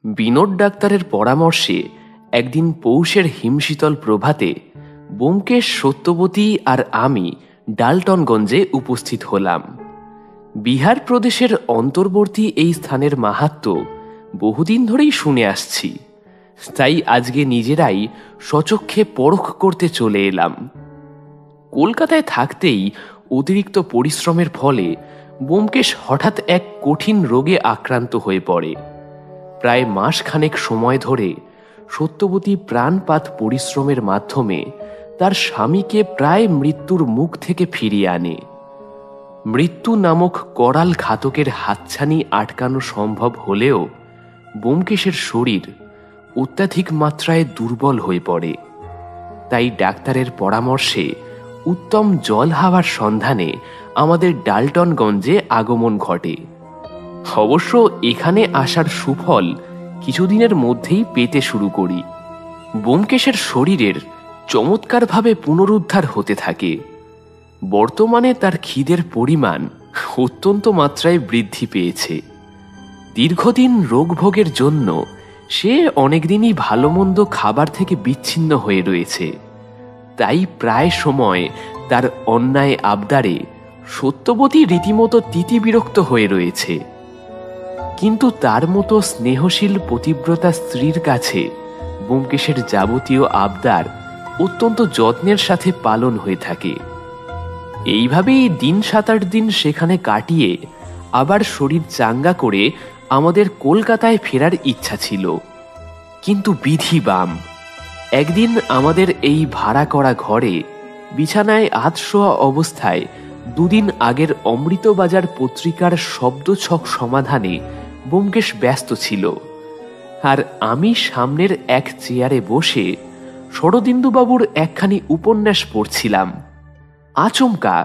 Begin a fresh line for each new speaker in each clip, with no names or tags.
বিনোদ ডাক্তারের পরামর্শে একদিন পৌষের হিমশীতল প্রভাতে ব্যোমকেশ, সত্যবতী আর আমি ডালটনগঞ্জে উপস্থিত হলাম। বিহার প্রদেশের অন্তর্বর্তী এই স্থানের মাহাত্ম্য বহুদিন ধরেই শুনে আসছি, তাই আজকে নিজেরাই স্বচক্ষে পরখ করতে চলে এলাম। কলকাতায় থাকতেই অতিরিক্ত পরিশ্রমের ফলে ব্যোমকেশ হঠাৎ এক কঠিন রোগে আক্রান্ত হয়ে পড়ে। প্রায় মাসখানেক সময় ধরে সত্যবতী প্রাণপাত পরিশ্রমের মাধ্যমে তার স্বামীকে প্রায় মৃত্যুর মুখ থেকে ফিরিয়ে আনে। মৃত্যু নামক করাল ঘাতকের হাতছানি আটকানো সম্ভব হলেও ব্যোমকেশের শরীর অত্যাধিক মাত্রায় দুর্বল হয়ে পড়ে। তাই ডাক্তারের পরামর্শে উত্তম জল হাওয়ার সন্ধানে আমাদের ডালটনগঞ্জে আগমন ঘটে। অবশ্য এখানে আসার সুফল কিছুদিনের মধ্যেই পেতে শুরু করি। ব্যোমকেশের শরীরের চমৎকারভাবে পুনরুদ্ধার হতে থাকে। বর্তমানে তার খিদের পরিমাণ অত্যন্ত মাত্রায় বৃদ্ধি পেয়েছে। দীর্ঘদিন রোগভোগের জন্য সে অনেকদিনই ভালো মন্দ খাবার থেকে বিচ্ছিন্ন হয়ে রয়েছে। তাই প্রায় সময় তার অন্যায় আবদারে সত্যবতী রীতিমতো তিতিবিরক্ত হয়ে রয়েছে। কিন্তু তার মতো স্নেহশীল পতিব্রতা স্ত্রীর কাছে ব্যোমকেশের যাবতীয় আবদার অত্যন্ত যত্নের সাথে পালন হয়ে থাকে। এইভাবেই দিন 7-8 দিন সেখানে কাটিয়ে আবার শরীর চাঙ্গা করে আমাদের কলকাতায় ফেরার ইচ্ছা ছিল। কিন্তু বিধি বাম, একদিন আমাদের এই ভাড়া করা ঘরে বিছানায় আধশোয়া অবস্থায় দুদিন আগের অমৃতবাজার পত্রিকার শব্দছক সমাধানে ব্যোমকেশ ব্যস্ত ছিল, আর আমি সামনের এক চেয়ারে বসে শরদিন্দুবাবুর একখানি উপন্যাস পড়ছিলাম। আচমকা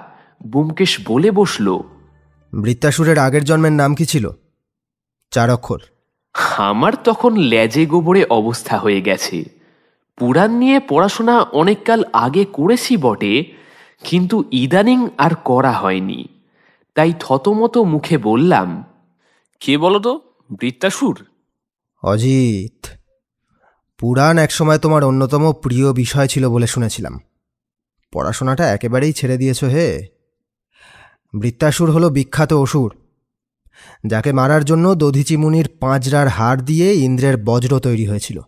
ব্যোমকেশ বলে বসল,
বৃত্তাসুরের আগের জন্মের নাম কি ছিল? 4 অক্ষর।
আমার তখন লেজে গোবরে অবস্থা হয়ে গেছে। পুরাণ নিয়ে পড়াশোনা অনেককাল আগে করেছি বটে, কিন্তু ইদানিং আর করা হয়নি। তাই থতমত মুখে বললাম, কে বলো তো? বৃত্তাসুর?
অজিত, পুরাণ একসময় তোমার অন্যতম প্রিয় বিষয় ছিল বলে শুনেছিলাম। পড়াশোনাটা একেবারেই ছেড়ে দিয়েছ হে। বৃত্তাসুর হলো বিখ্যাত অসুর, যাকে মারার জন্য দধিচি মুনির 5 হাড় দিয়ে ইন্দ্রের বজ্র তৈরি হয়েছিল।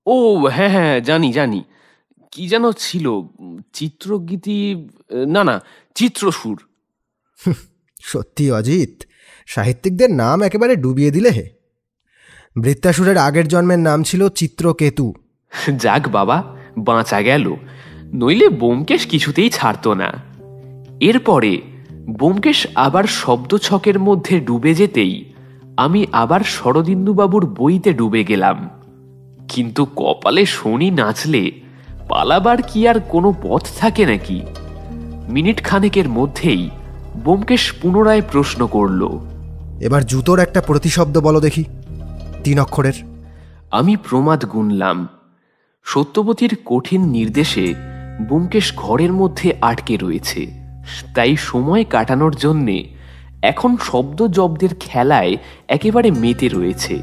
ও হ্যাঁ হ্যাঁ, জানি জানি। কি যেন ছিল, চিত্রগীতি? না, চিত্রসুর।
সত্যি অজিত, সাহিত্যিকদের নাম একেবারে ডুবিয়ে দিলে হে। বৃত্তাসুরের আগের জন্মের নাম ছিল চিত্রকেতু।
যাক বাবা, বাঁচা গেল, নইলে ব্যোমকেশ কিছুতেই ছাড়ত না। এরপরে ব্যোমকেশ আবার শব্দছকের মধ্যে ডুবে যেতেই আমি আবার শরদিন্দুবাবুর বইতে ডুবে গেলাম। কিন্তু কপালে শনি নাচলে পালাবার কি আর কোনো পথ থাকে নাকি? মিনিট খানেকের মধ্যেই ব্যোমকেশ পুনরায় প্রশ্ন করল,
এবার জুতোর একটা প্রতিশব্দ বলো দেখি, 3 অক্ষরের।
আমি প্রমাদ গুনলাম। সত্যবতীর কঠিন নির্দেশে ব্যোমকেশ ঘরের মধ্যে আটকে রয়েছে, তাই সময় কাটানোর জন্যে এখন শব্দ জব্দের খেলায় একেবারে মেতে রয়েছে।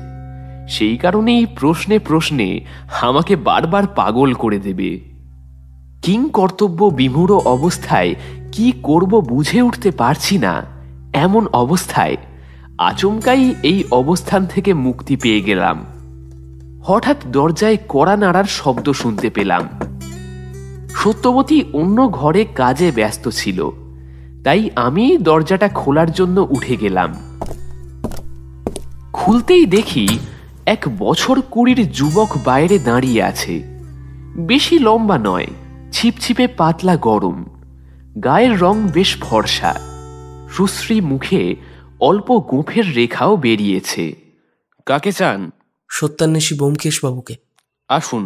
সেই কারণেই প্রশ্নে প্রশ্নে আমাকে বারবার পাগল করে দেবে। কিং কর্তব্য বিমূঢ় অবস্থায় কি করব বুঝে উঠতে পারছি না। এমন অবস্থায় আচমকাই এই অবস্থান থেকে মুক্তি পেয়ে গেলাম। হঠাৎ দরজায় কড়া নাড়ার শব্দ শুনতে পেলাম। সত্যবতী অন্য ঘরে কাজে ব্যস্ত ছিল, তাই আমি দরজাটা খোলার জন্য উঠে গেলাম। খুলতেই দেখি 1 বছর 20-র যুবক বাইরে দাঁড়িয়ে আছে। বেশি লম্বা নয়, ছিপছিপে পাতলা গরম, গায়ের রং বেশ ফর্সা, সুশ্রী মুখে অল্প গোঁফের রেখাও বেরিয়েছে। কাকে চান?
সত্যান্বেষী ব্যোমকেশ বাবুকে।
আসুন।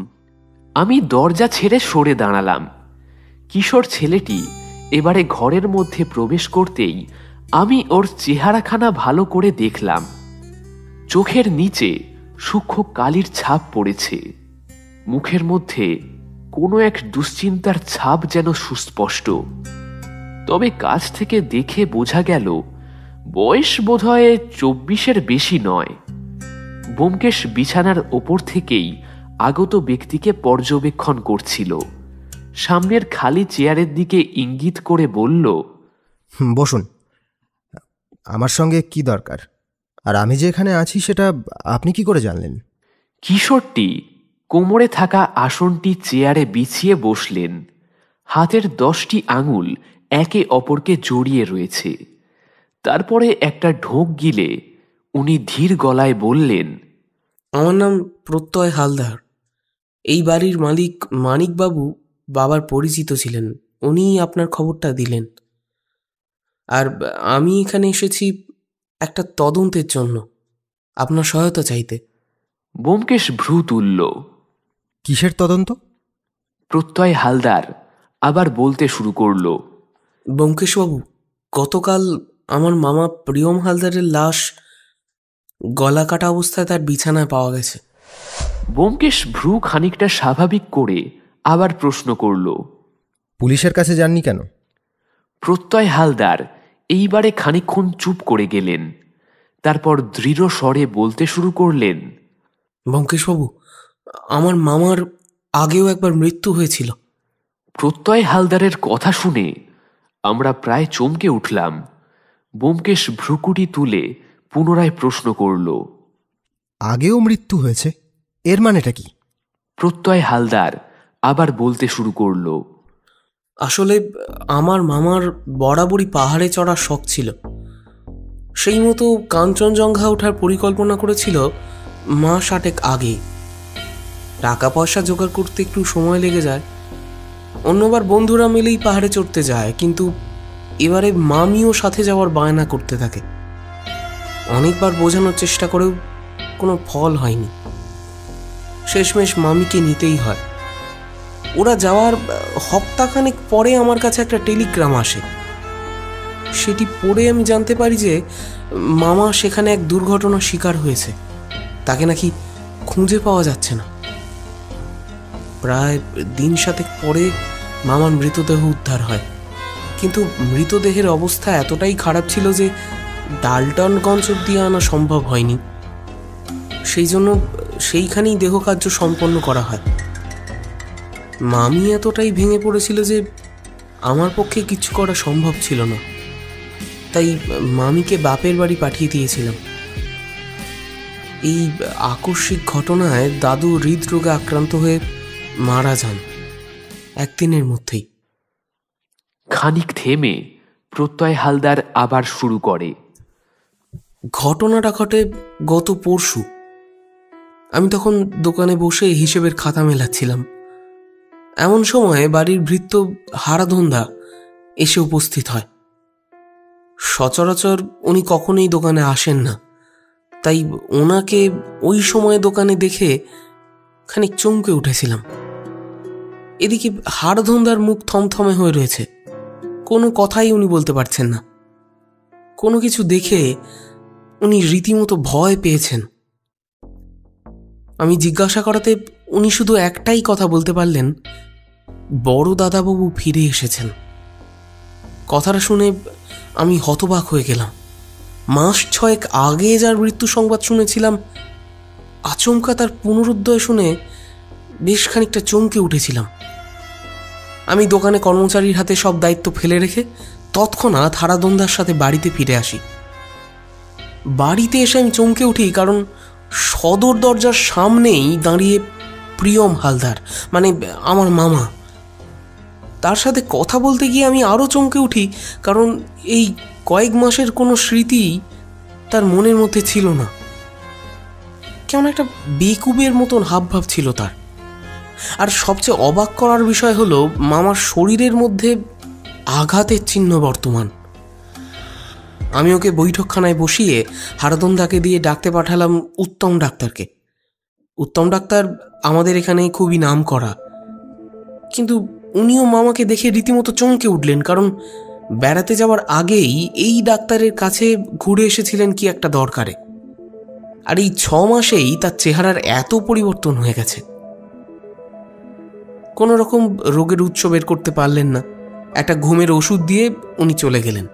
আমি দরজা ছেড়ে সরে দাঁড়ালাম। কিশোর ছেলেটি এবারে ঘরের মধ্যে প্রবেশ করতেই আমি ওর চেহারাখানা ভালো করে দেখলাম। চোখের নিচে সূক্ষ্ম কালির ছাপ পড়েছে, মুখের মধ্যে কোনো এক দুশ্চিন্তার ছাপ যেন সুস্পষ্ট। তবে কাছ থেকে দেখে বোঝা গেল বয়স বোধহয় 24-এর বেশি নয়। ব্যোমকেশ বিছানার ওপর থেকেই আগত ব্যক্তিকে পর্যবেক্ষণ করছিল। সামনের খালি চেয়ারের দিকে ইঙ্গিত করে বলল,
বসুন। আমার সঙ্গে কি দরকার? আর আমি যে এখানে আছি সেটা আপনি কি করে জানলেন?
কিশোরটি কোমরে থাকা আসনটি চেয়ারে বিছিয়ে বসলেন। হাতের 10টি আঙুল একে অপরকে জড়িয়ে রয়েছে। তারপরে একটা ঢোক গিলে উনি ধীর গলায় বললেন,
আমার নাম প্রত্যয় হালদার। এই বাড়ির মালিক মানিকবাবু বাবার পরিচিত ছিলেন, উনিই আপনার খবরটা দিলেন। আর আমি এখানে এসেছি একটা তদন্তের জন্য, আপনার সহায়তা চাইতে।
ব্যোমকেশ ভ্রু তুলল।
কিসের তদন্ত?
প্রত্যয় হালদার আবার বলতে শুরু করল,
ব্যোমকেশবাবু, গতকাল আমার মামা প্রিয়ম হালদারের লাশ গলা কাটা অবস্থায় তার বিছানায় পাওয়া গেছে।
ব্যোমকেশ ভ্রু খানিকটা স্বাভাবিক করে আবার প্রশ্ন করল,
পুলিশের কাছে যাননি কেন?
প্রত্যয় হালদার এইবারে খানিকক্ষণ চুপ করে গেলেন। তারপর দৃঢ় স্বরে বলতে শুরু করলেন,
ব্যোমকেশবাবু, আমার মামার আগেও একবার মৃত্যু হয়েছিল।
প্রত্যয় হালদারের কথা শুনে আমরা প্রায় চমকে উঠলাম। ব্যোমকেশ ভ্রুকুটি তুলে পুনরায় প্রশ্ন করল,
আগেও মৃত্যু হয়েছে? এর মানেটা কি?
প্রত্যয় হালদার আবার বলতে শুরু করল,
আসলে আমার মামার বরাবরই পাহাড়ে চড়ার শখ ছিল। সেই মতো কাঞ্চনজঙ্ঘা ওঠার পরিকল্পনা করেছিল মাস 8 আগে। টাকা পয়সা জোগাড় করতে একটু সময় লেগে যায়। অন্যবার বন্ধুরা মিলেই পাহাড়ে চড়তে যায়, কিন্তু এবারে মামিও সাথে যাওয়ার বায়না করতে থাকে। অনেকবার বোঝানোর চেষ্টা করেও কোনো ফল হয়নি। শেষমেশ মামিকে নিতেই হয়। ওরা যাওয়ার হপ্তাখানেক পরে আমার কাছে একটা টেলিগ্রাম আসে। সেটি পড়ে আমি জানতে পারি যে মামা সেখানে এক দুর্ঘটনার শিকার হয়েছে। তাকে নাকি খুঁজে পাওয়া যাচ্ছে না। প্রায় দিন 7 পরে মামার মৃতদেহ উদ্ধার হয়, কিন্তু মৃতদেহের অবস্থা এতটাই খারাপ ছিল যে ডালটনগঞ্জ অব্দি আনা সম্ভব হয়নি। সেই জন্য সেইখানেই দেহকার্য সম্পন্ন করা হয়। মামি এতটাই ভেঙে পড়েছিল যে আমার পক্ষে কিছু করা সম্ভব ছিল না। তাই মামিকে বাপের বাড়ি পাঠিয়ে দিয়েছিলাম। এই আকস্মিক ঘটনায় দাদু হৃদরোগে আক্রান্ত হয়ে মারা যান 1 দিনের মধ্যেই।
খানিক থেমে প্রত্যয় হালদার আবার শুরু করে,
ঘটনাটা ঘটে গত পরশু। আমি তখন দোকানে বসে হিসেবের খাতা মেলাচ্ছিলাম। এমন সময় বাড়ির ভৃত্য হারাধন্দা এসে উপস্থিত হয়। সচরাচর উনি কখনোই দোকানে আসেন না, তাই ওনাকে ওই সময় দোকানে দেখে খানিক চমকে উঠেছিলাম। এদিকে হারাধন্দার মুখ থমথমে হয়ে রয়েছে, কোনো কথাই উনি বলতে পারছেন না। কোনো কিছু দেখে উনি রীতিমতো ভয় পেয়েছেন। আমি জিজ্ঞাসা করাতে উনি শুধু একটাই কথা বলতে পারলেন, বড় দাদাবাবু ফিরে এসেছেন। কথাটা শুনে আমি হতবাক হয়ে গেলাম। মাস 6 আগে যার মৃত্যু সংবাদ শুনেছিলাম, আচমকা তার পুনরুদ্দয় শুনে বেশ খানিকটা চমকে উঠেছিলাম। আমি দোকানে কর্মচারীর হাতে সব দায়িত্ব ফেলে রেখে তৎক্ষণাৎ হারাধন্দার সাথে বাড়িতে ফিরে আসি। বাড়িতে এসে আমি চমকে উঠি, কারণ সদর দরজার সামনেই দাঁড়িয়ে প্রিয়ম হালদার, মানে আমার মামা। তার সাথে কথা বলতে গিয়ে আমি আরও চমকে উঠি, কারণ এই কয়েক মাসের কোনো স্মৃতি তার মনের মধ্যে ছিল না। কেমন একটা বেকুবের মতন হাবভাব ছিল তার। আর সবচেয়ে অবাক করার বিষয় হলো, মামার শরীরের মধ্যে আঘাতের চিহ্ন বর্তমান। আমি ওকে বৈঠকখানায় বসিয়ে হারাধন্দাকে দিয়ে ডাকতে পাঠালাম উত্তম ডাক্তারকে। উত্তম ডাক্তার আমাদের এখানে খুবই নাম করা, কিন্তু উনিও মামাকে দেখে রীতিমতো চমকে উঠলেন, কারণ বেড়াতে যাওয়ার আগেই এই ডাক্তারের কাছে ঘুরে এসেছিলেন কি একটা দরকারে। আর এই 6 মাসেই তার চেহারার এত পরিবর্তন হয়ে গেছে। কোনো রকম রোগের উৎস বের করতে পারলেন না। একটা ঘুমের ওষুধ দিয়ে উনি চলে গেলেন।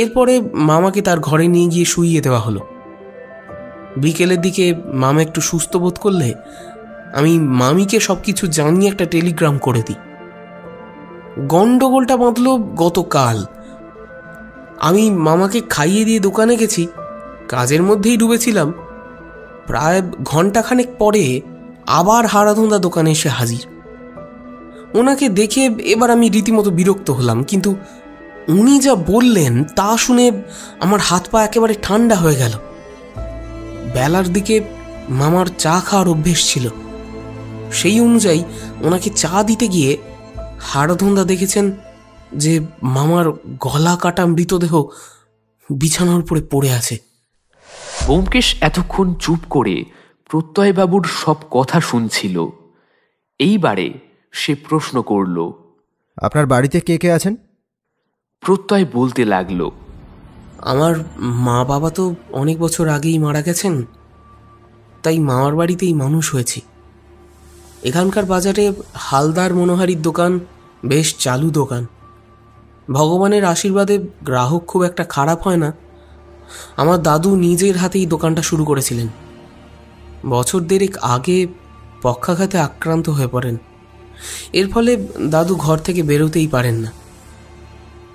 এরপরে মামাকে তার ঘরে নিয়ে গিয়ে শুইয়ে দেওয়া হলো। বিকেলের দিকে মামা একটু সুস্থ বোধ করলে আমি মামিকে সব কিছু জানিয়ে একটা টেলিগ্রাম করে দিই। গন্ডগোলটা বাঁধল গতকাল। আমি মামাকে খাইয়ে দিয়ে দোকানে গেছি, কাজের মধ্যেই ডুবেছিলাম। প্রায় ঘন্টাখানেক পরে আবার হারাধুন্দা দোকানে এসে হাজির। ওনাকে দেখে এবার আমি রীতিমতো বিরক্ত হলাম, কিন্তু উনি যা বললেন তা শুনে আমার হাত পা একেবারে ঠান্ডা হয়ে গেল। বেলার দিকে মামার চা খাওয়ার অভ্যেস ছিল, সেই অনুযায়ী ওনাকে চা দিতে গিয়ে হারাধুন্দা দেখেছেন যে মামার গলা কাটা মৃতদেহ বিছানার উপরে পড়ে আছে।
ব্যোমকেশ এতক্ষণ চুপ করে প্রত্যয়বাবুর সব কথা শুনছিল। এইবারে সে প্রশ্ন করল,
আপনার বাড়িতে কে কে আছেন?
প্রত্যয় বলতে লাগল,
আমার মা বাবা তো অনেক বছর আগেই মারা গেছেন, তাই মামার বাড়িতেই মানুষ হয়েছি। এখানকার বাজারে হালদার মনোহারির দোকান বেশ চালু দোকান। ভগবানের আশীর্বাদে গ্রাহক খুব একটা খারাপ হয় না। আমার দাদু নিজের হাতেই দোকানটা শুরু করেছিলেন। বছর দেড়েক আগে পক্ষাঘাতে আক্রান্ত হয়ে পড়েন। এর ফলে দাদু ঘর থেকে বেরোতেই পারেন না।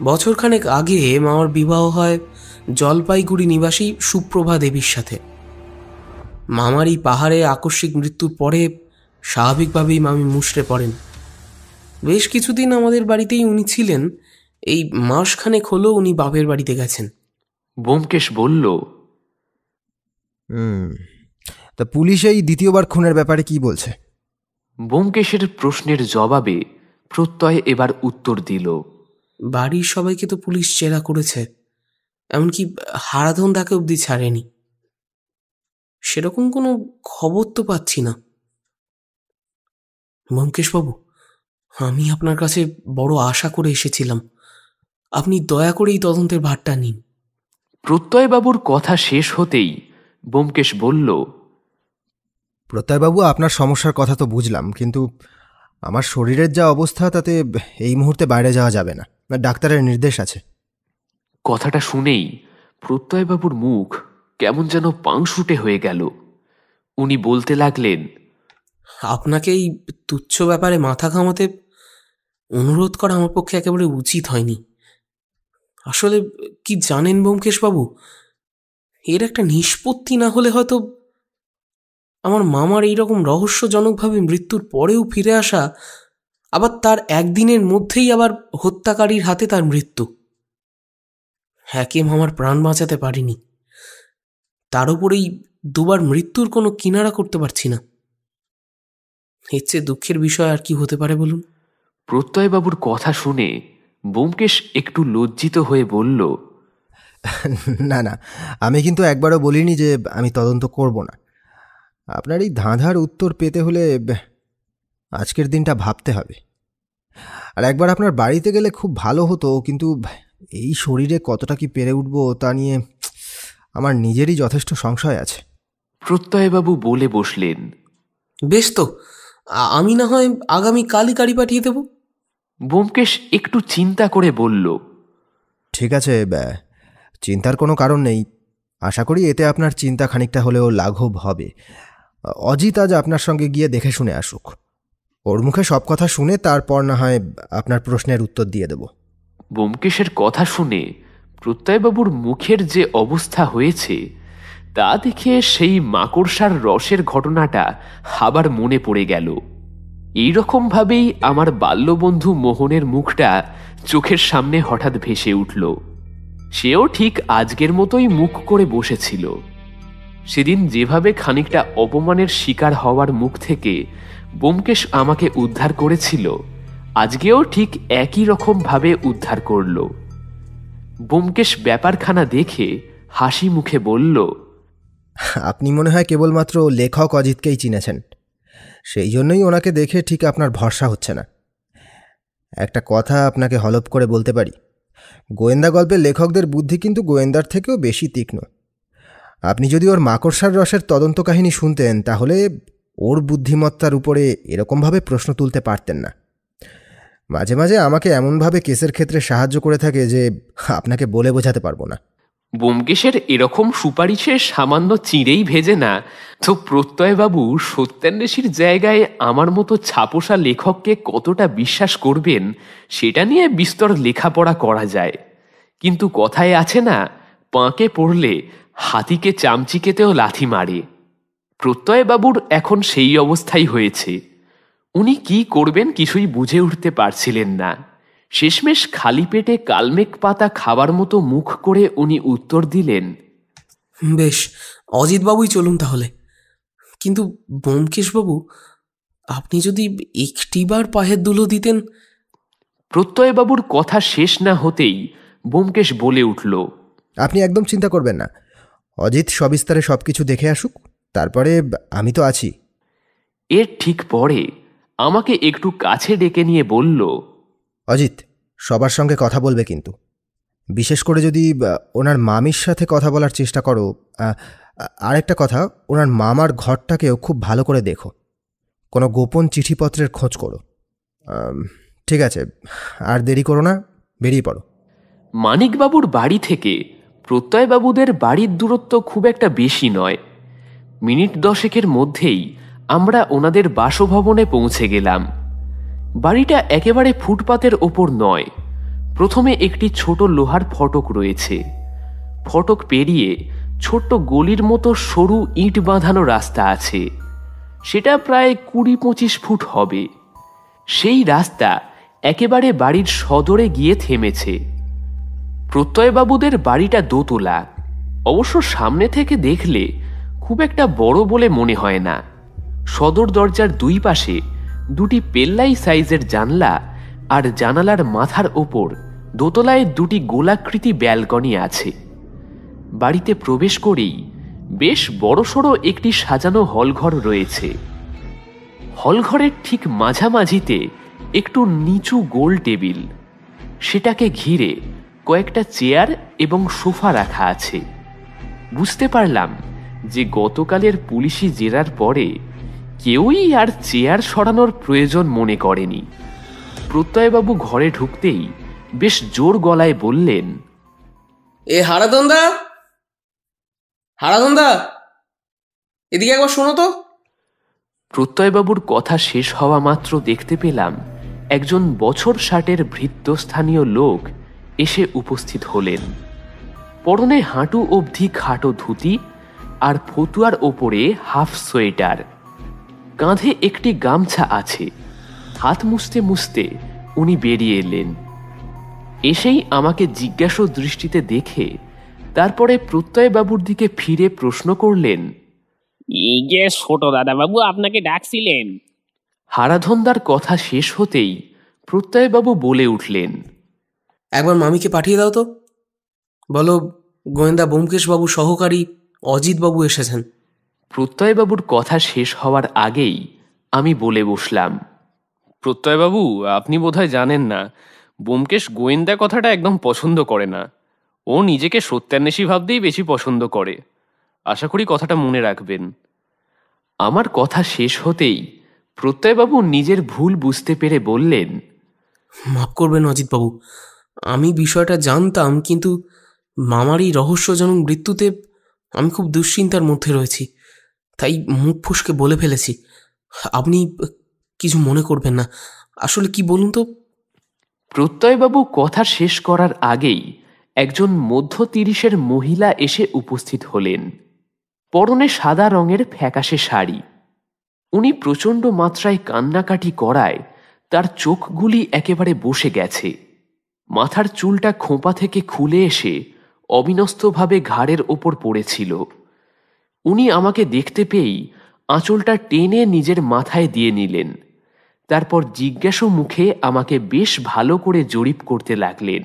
বছরখানেক আগে মামার বিবাহ হয় জলপাইগুড়ি নিবাসী সুপ্রভা দেবীর সাথে। মামার এই পাহাড়ে আকস্মিক মৃত্যুর পরে স্বাভাবিকভাবেই মামি মুষড়ে পড়েন। বেশ কিছুদিন আমাদের বাড়িতেই উনি ছিলেন। এই মাসখানেক হলো উনি বাপের বাড়িতে গেছেন।
ব্যোমকেশ বলল,
তা পুলিশ এই দ্বিতীয়বার খুনের ব্যাপারে কি বলছে?
ব্যোমকেশের প্রশ্নের জবাবে প্রত্যয় এবার উত্তর দিল,
বাড়ির সবাইকে তো পুলিশ জেরা করেছে, এমনকি হারাধনদাকে অবধি ছাড়েনি। সেরকম কোনো খবর তো পাচ্ছি না। ব্যোমকেশবাবু, আমি আপনার কাছে বড় আশা করে এসেছিলাম, আপনি দয়া করে এই তদন্তের ভারটা নিন।
প্রত্যয়বাবুর কথা শেষ হতেই ব্যোমকেশ বলল,
প্রত্যয়বাবু, আপনার সমস্যার কথা তো বুঝলাম, কিন্তু আমার শরীরের যা অবস্থা তাতে এই মুহূর্তে বাইরে যাওয়া যাবে না, ডাক্তারের নির্দেশ আছে।
কথাটা শুনেই প্রত্যয়বাবুর মুখ কেমন যেন পাংশুটে হয়ে গেল। উনি বলতে লাগলেন,
আপনাকে এই তুচ্ছ ব্যাপারে মাথা ঘামাতে অনুরোধ করা আমার পক্ষে একেবারে উচিত হয়নি। আসলে কি জানেন ব্যোমকেশবাবু, এর একটা নিষ্পত্তি না হলে হয়তো আমার মামার এইরকম রহস্যজনকভাবে মৃত্যুর পরেও ফিরে আসা, আবার তার একদিনের মধ্যেই আবার হত্যাকারীর হাতে তার মৃত্যু, একে মামার প্রাণ বাঁচাতে পারিনি। তার উপরেই দুবার মৃত্যুর কোনো কিনারা করতে পারছি না। এর চেয়ে দুঃখের বিষয় আর কি হতে পারে বলুন?
প্রত্যয়বাবুর কথা শুনে ব্যোমকেশ একটু লজ্জিত হয়ে বলল,
না না, আমি কিন্তু একবারও বলিনি যে আমি তদন্ত করব না। আপনার এই ধাঁধার উত্তর পেতে হলে আজকের দিনটা ভাবতে হবে। আর একবার আপনার বাড়িতে গেলে খুব ভালো হতো, কিন্তু এই শরীরে কতটা কি পেরে উঠব তা নিয়ে আমার নিজেরই যথেষ্ট সংশয় আছে।
প্রত্যয়বাবু বলে বসলেন,
বেশ তো, আমি না হয় আগামী কালই গাড়ি পাঠিয়ে দেব।
ব্যোমকেশ একটু চিন্তা করে বলল,
ঠিক আছে, চিন্তার কোনো কারণ নেই। আশা করি এতে আপনার চিন্তা খানিকটা হলেও লাঘব হবে। অজিত আজ আপনার সঙ্গে গিয়ে দেখে শুনে আসুক। ওর মুখে সব কথা শুনে তারপর না হয় আপনার প্রশ্নের উত্তর দিয়ে দেব।
ব্যোমকেশের কথা শুনে প্রত্যয়বাবুর মুখের যে অবস্থা হয়েছে তা দেখে সেই মাকড়সার রসের ঘটনাটা আবার মনে পড়ে গেল। এইরকমভাবেই আমার বাল্যবন্ধু মোহনের মুখটা চোখের সামনে হঠাৎ ভেসে উঠল। সেও ঠিক আজকের মতোই মুখ করে বসেছিল। সেদিন যেভাবে খানিকটা অপমানের শিকার হওয়ার মুখ থেকে ব্যোমকেশ আমাকে উদ্ধার করেছিল, আজকেও ঠিক একই রকম ভাবে উদ্ধার করল। ব্যোমকেশ ব্যাপারখানা দেখে হাসি মুখে বলল,
আপনি মনে হয় কেবলমাত্র লেখক অজিতকেই চিনেছেন, সেই জন্যই ওনাকে দেখে ঠিক আপনার ভরসা হচ্ছে না। একটা কথা আপনাকে হলপ করে বলতে পারি, গোয়েন্দা গল্পের লেখকদের বুদ্ধি কিন্তু গোয়েন্দার থেকেও বেশি তীক্ষ্ণ। আপনি যদি ওর মাকড়সার রসের তদন্ত কাহিনী শুনতেন, তাহলে ওর বুদ্ধিমত্তার উপরে এরকমভাবে প্রশ্ন তুলতে পারতেন না। মাঝে মাঝে আমাকে এমনভাবে কেসের ক্ষেত্রে সাহায্য করে থাকে যে আপনাকে বলে বোঝাতে পারবো না।
ব্যোমকেশের এরকম সুপারিশে সামান্য চিঁড়েই ভেজে না, তো প্রত্যয়বাবু সত্যান্বেষীর জায়গায় আমার মতো ছাপোষা লেখককে কতটা বিশ্বাস করবেন সেটা নিয়ে বিস্তর লেখাপড়া করা যায়। কিন্তু কথায় আছে না, পাঁকে পড়লে হাতিকে চামচিকেতেও লাথি মারে। প্রত্যয়বাবুর এখন সেই অবস্থাই হয়েছে। উনি কি করবেন কিছুই বুঝে উঠতে পারছিলেন না। শেষমেশ খালি পেটে কালমেঘ পাতা খাবার মতো মুখ করে উনি উত্তর দিলেন,
বেশ, অজিতবাবুই চলুন তাহলে। কিন্তু ব্যোমকেশবাবু, আপনি যদি একটিবার পায়ের ধুলো দিতেন।
প্রত্যয়বাবুর কথা শেষ না হতেই ব্যোমকেশ বলে উঠল,
আপনি একদম চিন্তা করবেন না, অজিত সবিস্তারে সব কিছু দেখে আসুক, তারপরে আমি তো আছি।
এর ঠিক পরে আমাকে একটু কাছে ডেকে নিয়ে বলল,
অজিত, সবার সঙ্গে কথা বলবে কিন্তু, বিশেষ করে যদি ওনার মামির সাথে কথা বলার চেষ্টা করো। আরেকটা কথা, ওনার মামার ঘরটাকেও খুব ভালো করে দেখো, কোনো গোপন চিঠিপত্রের খোঁজ করো। ঠিক আছে, আর দেরি করো না, বেরিয়ে পড়ো।
মানিকবাবুর বাড়ি থেকে প্রত্যয়বাবুদের বাড়ির দূরত্ব খুব একটা বেশি নয়। মিনিট 10 মধ্যেই আমরা ওনাদের বাসভবনে পৌঁছে গেলাম। বাড়িটা একেবারে ফুটপাতের ওপর নয়। প্রথমে একটি ছোট লোহার ফটক রয়েছে। ফটক পেরিয়ে ছোট্ট গলির মতো সরু ইট বাঁধানো রাস্তা আছে। সেটা প্রায় 20-25 ফুট হবে। সেই রাস্তা একেবারে বাড়ির সদরে গিয়ে থেমেছে। প্রত্যয়বাবুদের বাড়িটা দোতলা। অবশ্য সামনে থেকে দেখলে খুব একটা বড় বলে মনে হয় না। সদর দরজার দুই পাশে দুটি পেল্লাই সাইজের জানলা, আর জানালার মাথার ওপর দোতলায় দুটি গোলাকৃতি ব্যালকনি আছে। বাড়িতে প্রবেশ করেই বেশ বড়সড় একটি সাজানো হলঘর রয়েছে। হলঘরের ঠিক মাঝামাঝিতে একটু নিচু গোল টেবিল, সেটাকে ঘিরে কয়েকটা চেয়ার এবং সোফা রাখা আছে। বুঝতে পারলাম যে গতকালের পুলিশি জেরার পরে কেউই আর চেয়ার সরানোর প্রয়োজন মনে করেনি। প্রত্যয়বাবু ঘরে ঢুকতেই বেশ জোর গলায় বললেন,
এ হারাধনদা, হারাধনদা, এদিকে একবার শোনো তো।
প্রত্যয়বাবুর কথা শেষ হওয়া মাত্র দেখতে পেলাম একজন বছর 60-এর ভৃত্যস্থানীয় লোক এসে উপস্থিত হলেন। পরনে হাঁটু অবধি খাটো ধুতি আর ফতুয়ার ওপরে হাফ সোয়েটার। কাঁধে একটি গামছা আছে। হাত মুছতে মুছতে উনি বেরিয়ে এলেন। এসেই আমাকে জিজ্ঞাসু দৃষ্টিতে দেখে তারপরে প্রত্যয়বাবুর দিকে ফিরে প্রশ্ন করলেন,
এই যে ছোট দাদাবাবু আপনাকে ডাকছিলেন।
হারাধনদার কথা শেষ হতেই প্রত্যয়বাবু বলে উঠলেন,
একবার মামিকে পাঠিয়ে দাও তো, বলো গোয়েন্দা ব্যোমকেশবাবু সহকারী অজিতবাবু এসেছেন।
প্রত্যয়বাবুর কথা শেষ হওয়ার আগেই আমি বলে বসলাম, প্রত্যয়বাবু, আপনি বোধহয় জানেন না, ব্যোমকেশ গোয়েন্দা কথাটা একদম পছন্দ করে না। ও নিজেকে সত্যান্বেষী ভাবতেই বেশি পছন্দ করে। আশা করি কথাটা মনে রাখবেন। আমার কথা শেষ হতেই প্রত্যয়বাবু নিজের ভুল বুঝতে পেরে বললেন,
মাফ করবেন অজিতবাবু, আমি বিষয়টা জানতাম, কিন্তু মামার এই রহস্যজনক মৃত্যুতে আমি খুব দুশ্চিন্তার মধ্যে রয়েছি, তাই মুখ ফুসকে বলে ফেলেছি। আপনি কিছু মনে করবেন না। আসলে কি বলুন তো।
প্রত্যয়বাবু কথা শেষ করার আগেই একজন মধ্য 30-এর মহিলা এসে উপস্থিত হলেন। পরনে সাদা রঙের ফ্যাকাশে শাড়ি। উনি প্রচণ্ড মাত্রায় কান্নাকাটি করায় তার চোখগুলি একেবারে বসে গেছে। মাথার চুলটা খোঁপা থেকে খুলে এসে অবিন্যস্তভাবে ঘাড়ের ওপর পড়েছিল। উনি আমাকে দেখতে পেয়েই আঁচলটা টেনে নিজের মাথায় দিয়ে নিলেন। তারপর জিজ্ঞাসু মুখে আমাকে বেশ ভালো করে জরিপ করতে লাগলেন।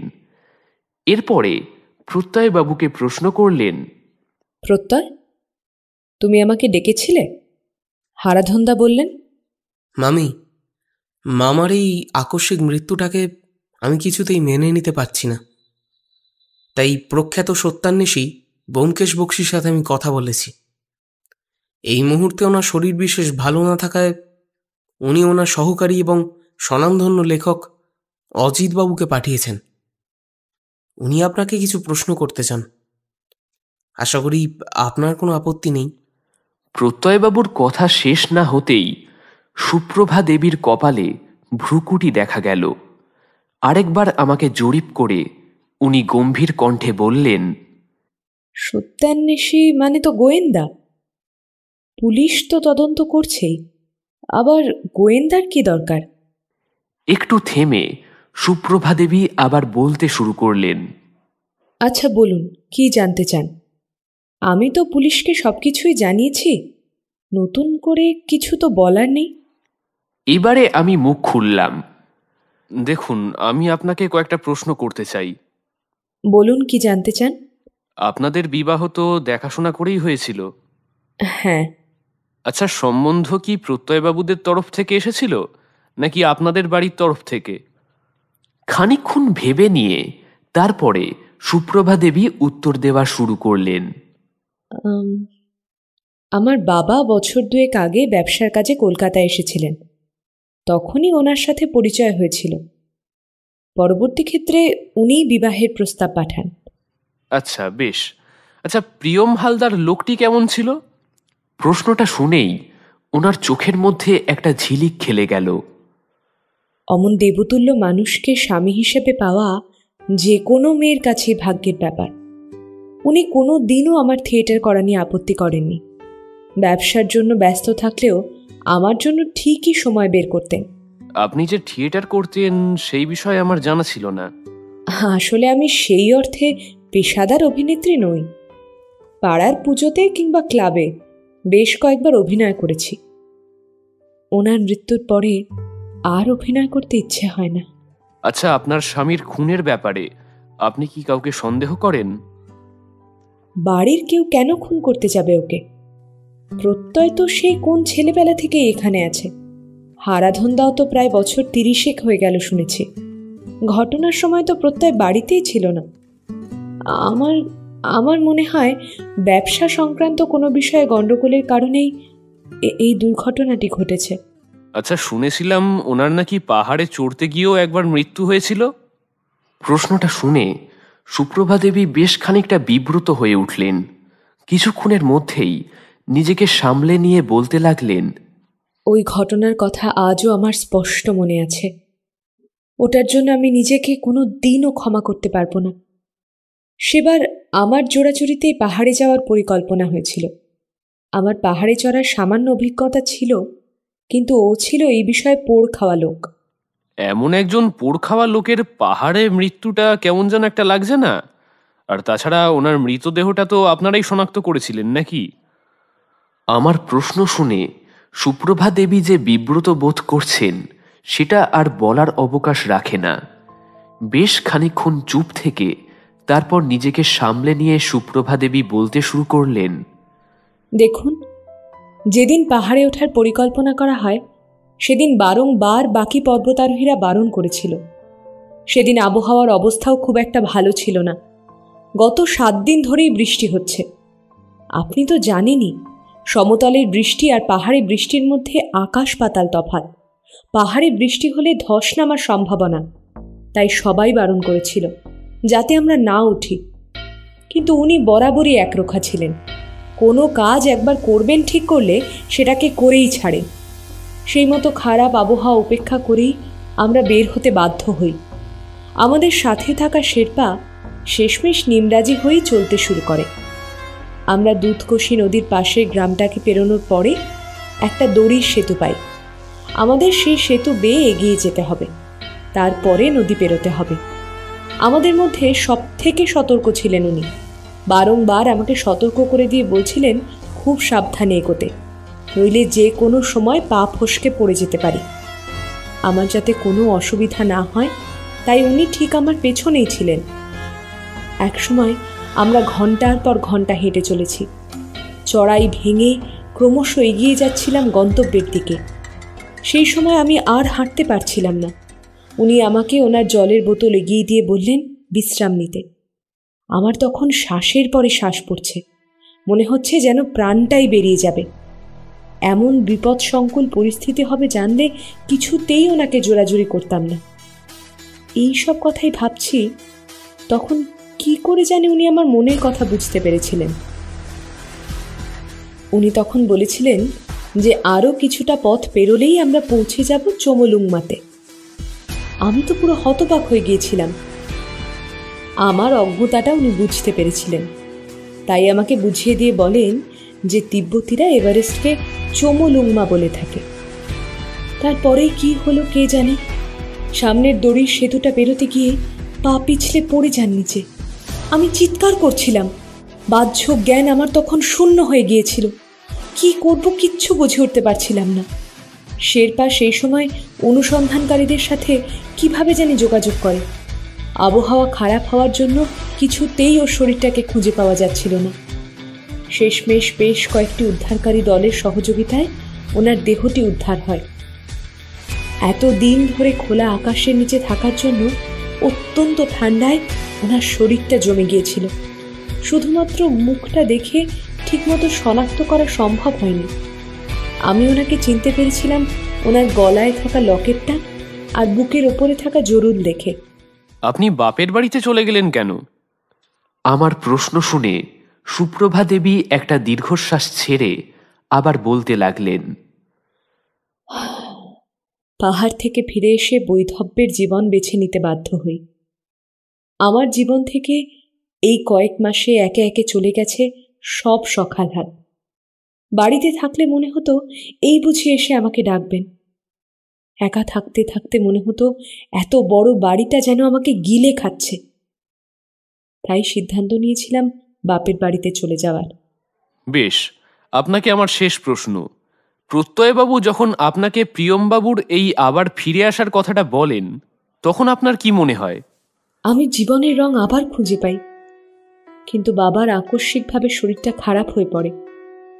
এরপরে প্রত্যয়বাবুকে প্রশ্ন করলেন,
প্রত্যয়, তুমি আমাকে ডেকেছিলে? হারাধনদা বললেন।
মামি, মামার এই আকস্মিক মৃত্যুটাকে আমি কিছুতেই মেনে নিতে পারছি না। তাই প্রখ্যাত সত্যান্বেষী ব্যোমকেশ বক্সির সাথে আমি কথা বলেছি। এই মুহূর্তে ওনার শরীর বিশেষ ভালো না থাকায় উনি ওনার সহকারী এবং স্বনামধন্য লেখক অজিতবাবুকে পাঠিয়েছেন। উনি আপনাকে কিছু প্রশ্ন করতে চান। আশা করি আপনার কোনো আপত্তি নেই।
প্রত্যয়বাবুর কথা শেষ না হতেই সুপ্রভা দেবীর কপালে ভ্রুকুটি দেখা গেল। আরেকবার আমাকে জরিপ করে উনি গম্ভীর কণ্ঠে বললেন,
সত্যান্বেষী মানে তো গোয়েন্দা। পুলিশ তো তদন্ত করছেই, আবার গোয়েন্দার কি দরকার?
একটু থেমে সুপ্রভা দেবী আবার বলতে শুরু করলেন,
আচ্ছা বলুন, কি জানতে চান? আমি তো পুলিশকে সবকিছুই জানিয়েছি, নতুন করে কিছু তো বলার নেই।
এবারে আমি মুখ খুললাম। দেখুন, আমি আপনাকে কয়েকটা প্রশ্ন করতে চাই।
বলুন, কি জানতে চান?
আপনাদের বিবাহ তো দেখাশোনা করেই হয়েছিল।
হ্যাঁ।
আচ্ছা, সম্বন্ধ কি প্রত্যয়বাবুদের তরফ থেকে এসেছিল নাকি আপনাদের বাড়ির তরফ থেকে? খানিকক্ষণ ভেবে নিয়ে তারপরে সুপ্রভা দেবী উত্তর দেওয়া শুরু করলেন।
আমার বাবা বছর দুয়েক আগে ব্যবসার কাজে কলকাতায় এসেছিলেন, তখনই ওনার সাথে পরিচয় হয়েছিল। পরবর্তী ক্ষেত্রে উনিই বিবাহের প্রস্তাব পাঠান।
আচ্ছা, বেশ। আচ্ছা, প্রিয়ম হালদার লোকটি কেমন ছিল? প্রশ্নটা শুনেই ওনার চোখের মধ্যে একটা ঝিলিক খেলে গেল।
অমন দেবতুল্য মানুষকে স্বামী হিসেবে পাওয়া যে কোনো মেয়ের কাছে ভাগ্যের ব্যাপার। উনি কোনো দিনও আমার থিয়েটার করা নিয়ে আপত্তি করেননি। ব্যবসার জন্য ব্যস্ত থাকলেও আমার জন্য ঠিকই সময় বের করতেন।
আপনি যে থিয়েটার করতেন সেই বিষয়ে আমার জানা ছিল না।
আসলে আমি সেই অর্থে পেশাদার অভিনেত্রী নই। পাড়ার পুজোতে কিংবা ক্লাবে বেশ কয়েকবার অভিনয় করেছি। ওনার মৃত্যুর পরে আর অভিনয় করতে ইচ্ছে হয় না।
আচ্ছা, আপনার স্বামীর খুনের ব্যাপারে আপনি কি কাউকে সন্দেহ করেন?
বাড়ির কেউ কেন খুন করতে যাবে ওকে? প্রত্যয় তো সেই কোন ছেলেবেলা থেকে এখানে আছে। হারাধনদাও তো প্রায় বছর 30 হয়ে গেল শুনেছি। ঘটনার সময় তো প্রত্যয় বাড়িতেই ছিল না। আমার মনে হয় ব্যবসা সংক্রান্ত কোনো বিষয়ে গণ্ডগোলের কারণেই এই দুর্ঘটনাটি ঘটেছে।
আচ্ছা, শুনেছিলাম ওনার নাকি পাহাড়ে চড়তে গিয়েও একবার মৃত্যু হয়েছিল। প্রশ্নটা শুনে সুপ্রভা দেবী বেশ খানিকটা বিব্রত হয়ে উঠলেন। কিছুক্ষণের মধ্যেই নিজেকে সামলে নিয়ে বলতে লাগলেন,
ওই ঘটনার কথা আজও আমার স্পষ্ট মনে আছে। ওটার জন্য আমি নিজেকে কোনো দিনও ক্ষমা করতে পারবো না। সেবার আমার জোড়াজুড়িতেই পাহাড়ে যাওয়ার পরিকল্পনা হয়েছিল। আমার পাহাড়ে চড়ার সামান্য অভিজ্ঞতা ছিল, কিন্তু ও ছিল এই বিষয়ে পোড় খাওয়া লোক।
এমন একজন পোড় খাওয়া লোকের পাহাড়ে মৃত্যুটা কেমন যেন একটা লাগছে না? আর তাছাড়া ওনার মৃতদেহটা তো আপনারাই শনাক্ত করেছিলেন নাকি? আমার প্রশ্ন শুনে সুপ্রভা দেবী যে বিব্রত বোধ করছেন সেটা আর বলার অবকাশ রাখে না। বেশ খানিকক্ষণ চুপ থেকে তারপর নিজেকে সামলে নিয়ে সুপ্রভা দেবী বলতে শুরু করলেন,
দেখুন, যেদিন পাহাড়ে ওঠার পরিকল্পনা করা হয় সেদিন বারংবার বাকি পর্বতারোহীরা বারণ করেছিল। সেদিন আবহাওয়ার অবস্থাও খুব একটা ভালো ছিল না। গত 7 দিন ধরেই বৃষ্টি হচ্ছে। আপনি তো জানেনই, সমতলের বৃষ্টি আর পাহাড়ে বৃষ্টির মধ্যে আকাশ পাতাল তফাৎ। পাহাড়ে বৃষ্টি হলে ধস নামার সম্ভাবনা, তাই সবাই বারণ করেছিল যাতে আমরা না উঠি। কিন্তু উনি বরাবরই একরোখা ছিলেন। কোনো কাজ একবার করবেন ঠিক করলে সেটাকে করেই ছাড়েন। সেই মতো খারাপ আবহাওয়া উপেক্ষা করেই আমরা বের হতে বাধ্য হই। আমাদের সাথে থাকা শেরপা শেষমেশ নিমরাজি হয়েই চলতে শুরু করে। আমরা দুধকোশী নদীর পাশে গ্রামটাকে পেরোনোর পরে একটা দড়ির সেতু পাই। আমাদের সেই সেতু বেয়ে এগিয়ে যেতে হবে, তারপরে নদী পেরোতে হবে। আমাদের মধ্যে সব থেকে সতর্ক ছিলেন উনি। বারংবার আমাকে সতর্ক করে দিয়ে বলছিলেন খুব সাবধানে এগোতে, নইলে যে কোনো সময় পা ফসকে পড়ে যেতে পারি। আমার যাতে কোনো অসুবিধা না হয় তাই উনি ঠিক আমার পেছনেই ছিলেন। একসময় আমরা ঘন্টার পর ঘন্টা হেঁটে চলেছি। চড়াই ভেঙে ক্রমশ এগিয়ে যাচ্ছিলাম গন্তব্যের দিকে। সেই সময় আমি আর হাঁটতে পারছিলাম না। উনি আমাকে ওনার জলের বোতল এগিয়ে দিয়ে বললেন বিশ্রাম নিতে। আমার তখন শ্বাসের পরে শ্বাস পড়ছে, মনে হচ্ছে যেন প্রাণটাই বেরিয়ে যাবে। এমন বিপদসংকুল পরিস্থিতি হবে জানলে কিছুতেই ওনাকে জোরাজুরি করতাম না। এই সব কথাই ভাবছি, তখন কি করে জানি উনি আমার মনের কথা বুঝতে পেরেছিলেন। উনি তখন বলেছিলেন যে আরও কিছুটা পথ পেরোলেই আমরা পৌঁছে যাব চোমলুংমাতে। আমি তো পুরো হতবাক হয়ে গিয়েছিলাম। আমার অজ্ঞতাটা উনি বুঝতে পেরেছিলেন, তাই আমাকে বুঝিয়ে দিয়ে বলেন যে তিব্বতীরা এভারেস্টকে চোমলুংমা বলে থাকে। তারপরেই কি হলো কে জানে, সামনের দড়ির সেতুটা পেরোতে গিয়ে পা পিছলে পড়ে যান নিচে। আমি চিৎকার করছিলাম, বাহ্য জ্ঞান আমার তখন শূন্য হয়ে গিয়েছিল। কি করব কিচ্ছু বুঝে উঠতে পারছিলাম না। শেরপা সেই সময় অনুসন্ধানকারীদের সাথে কিভাবে জানি যোগাযোগ করে। আবহাওয়া খারাপ হওয়ার জন্য কিছুতেই ওর শরীরটাকে খুঁজে পাওয়া যাচ্ছিল না। শেষমেশ বেশ কয়েকটি উদ্ধারকারী দলের সহযোগিতায় ওনার দেহটি উদ্ধার হয়। এত দিন ধরে খোলা আকাশের নিচে থাকার জন্য অত্যন্ত ঠান্ডায় ওনার শরীরটা জমে গিয়েছিল। শুধুমাত্র মুখটা দেখে ঠিকমতো শনাক্ত করা সম্ভব হয়নি। আমি ওনাকে চিনতে পেরেছিলাম ওনার গলায় থাকা লকেটটা আর বুকের ওপরে থাকা জরুল দেখে।
আপনি বাপের বাড়িতে চলে গেলেন কেন? আমার প্রশ্ন শুনে সুপ্রভা দেবী একটা দীর্ঘশ্বাস ছেড়ে আবার বলতে লাগলেন,
পাহাড় থেকে ফিরে এসে বৈধব্যের জীবন বেছে নিতে বাধ্য হই। আমার জীবন থেকে এই কয়েক মাসে একে একে চলে গেছে সব সখাধার। বাড়িতে থাকলে মনে হতো এই বুঝি এসে আমাকে ডাকবেন। একা থাকতে থাকতে মনে হতো এত বড় বাড়িটা যেন আমাকে গিলে খাচ্ছে। তাই সিদ্ধান্ত নিয়েছিলাম বাপের বাড়িতে চলে যাওয়ার।
বেশ, আপনাকে আমার শেষ প্রশ্ন। প্রত্যয়বাবু যখন আপনাকে প্রিয়মবাবুর এই আবার ফিরে আসার কথাটা বলেন, তখন আপনার কি মনে হয়?
আমি জীবনের রং আবার খুঁজে পাই, কিন্তু বাবার আকস্মিকভাবে শরীরটা খারাপ হয়ে পড়ে,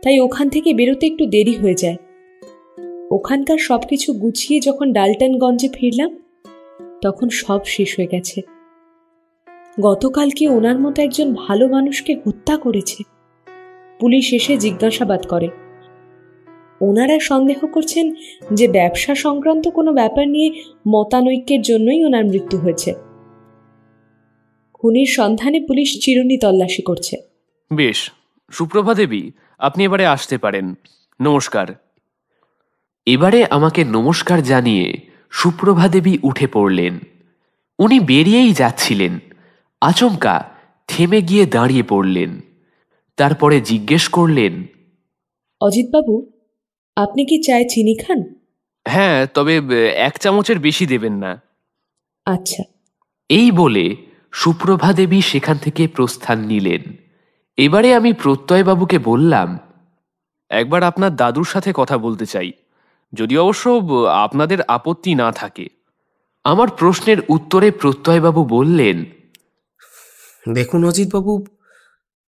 তাই ওখান থেকে বেরোতে একটু দেরি হয়ে যায়। ওখানকার সবকিছু গুছিয়ে যখন ডালটনগঞ্জে ফিরলাম, তখন সব শেষ হয়ে গেছে। গতকালকে ওনার মতো একজন ভালো মানুষকে হত্যা করেছে। পুলিশ এসে জিজ্ঞাসাবাদ করে। ওনারা সন্দেহ করছেন যে ব্যবসা সংক্রান্ত কোনো ব্যাপার নিয়ে মতানৈক্যের জন্যই ওনার মৃত্যু হয়েছে। খুনির সন্ধানে পুলিশ চিরুনি তল্লাশি করছে।
বেশ, সুপ্রভা দেবী, আপনি এবারে আসতে পারেন। নমস্কার। এবারে আমাকে নমস্কার জানিয়ে সুপ্রভা দেবী উঠে পড়লেন। উনি বেরিয়েই যাচ্ছিলেন, আচমকা থেমে গিয়ে দাঁড়িয়ে পড়লেন। তারপরে জিজ্ঞেস করলেন,
অজিতবাবু, আপনি কি চায়ে চিনি খান?
হ্যাঁ, তবে 1 চামচের বেশি দেবেন না।
আচ্ছা।
এই বলে সুপ্রভা দেবী সেখান থেকে প্রস্থান নিলেন। এবারে আমি প্রত্যয়বাবুকে বললাম, একবার আপনার দাদুর সাথে কথা বলতে চাই, যদি অবশ্য আপনাদের আপত্তি না থাকে। আমার প্রশ্নের উত্তরে প্রত্যয়বাবু বললেন,
দেখুন অজিতবাবু,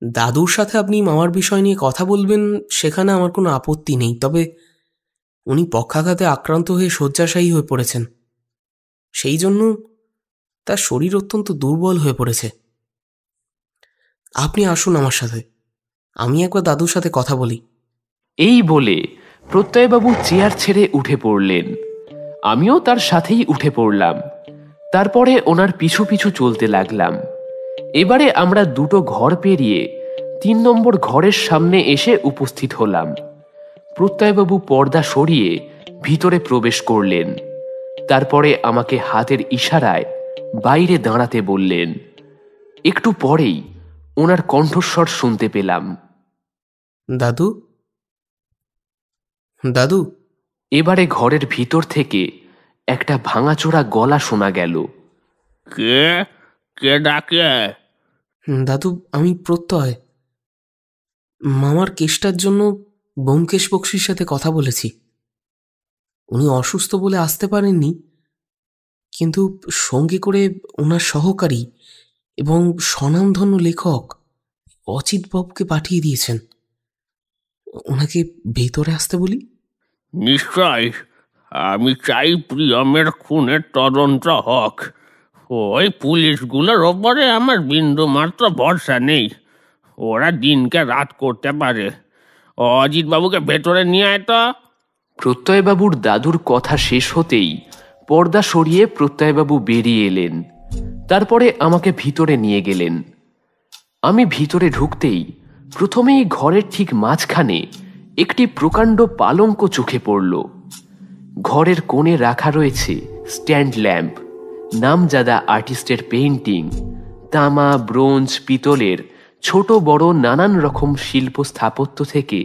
দাদুর সাথে আপনি মামার বিষয় নিয়ে কথা বলবেন সেখানে আমার কোনো আপত্তি নেই, তবে উনি পক্ষাঘাতে আক্রান্ত হয়ে শয্যাশায়ী হয়ে পড়েছেন। সেই জন্য তার শরীর অত্যন্ত দুর্বল হয়ে পড়েছে। আপনি আসুন আমার সাথে, আমি একবার দাদুর সাথে কথা বলি।
এই বলে প্রত্যয়বাবু চেয়ার ছেড়ে উঠে পড়লেন। আমিও তার সাথেই উঠে পড়লাম। তারপরে ওনার পিছু পিছু চলতে লাগলাম। এবারে আমরা 2টো ঘর পেরিয়ে 3 নম্বর ঘরের সামনে এসে উপস্থিত হলাম। প্রত্যয়বাবু পর্দা সরিয়ে ভিতরে প্রবেশ করলেন। তারপরে আমাকে হাতের ইশারায় বাইরে দাঁড়াতে বললেন। একটু পরেই ওনার কণ্ঠস্বর শুনতে পেলাম,
দাদু, দাদু।
এবারে ঘরের ভিতর থেকে একটা ভাঙাচোরা গলা শোনা গেল।
কে কে ডাকে?
দাদু, আমি প্রত্যয়। মামার কেসটার জন্য ব্যোমকেশ বক্সির সাথে কথা বলেছি। উনি অসুস্থ বলে আসতে পারেননি, কিন্তু সঙ্গে করে ওনার সহকারী এবং স্বনামধন্য লেখক অচিতবাবুকে পাঠিয়ে দিয়েছেন। ওনাকে ভেতরে আসতে বলি।
নিশ্চয়, আমি চাই প্রিয়মের খুনের তদন্ত হোক। ওই পুলিশগুলোর ওপরে আমার বিন্দু মাত্র ভরসা নেই। ওরা দিনকে রাত করতে পারে। অজিতবাবুকে ভেতরে নিয়ে আয় তো।
প্রত্যয়বাবুর দাদুর কথা শেষ হতেই পর্দা সরিয়ে প্রত্যয়বাবু বেরিয়ে এলেন। তারপরে আমাকে ভিতরে নিয়ে গেলেন। আমি ভিতরে ঢুকতেই প্রথমেই ঘরের ঠিক মাঝখানে একটি প্রকাণ্ড পালঙ্ক চোখে পড়ল। ঘরের কোণে রাখা রয়েছে স্ট্যান্ড ল্যাম্প, নামজাদা আর্টিস্টের পেইন্টিং, তামা, ব্রোঞ্জ, পিতলের ছোট বড় নানান রকম শিল্প স্থাপত্য থেকে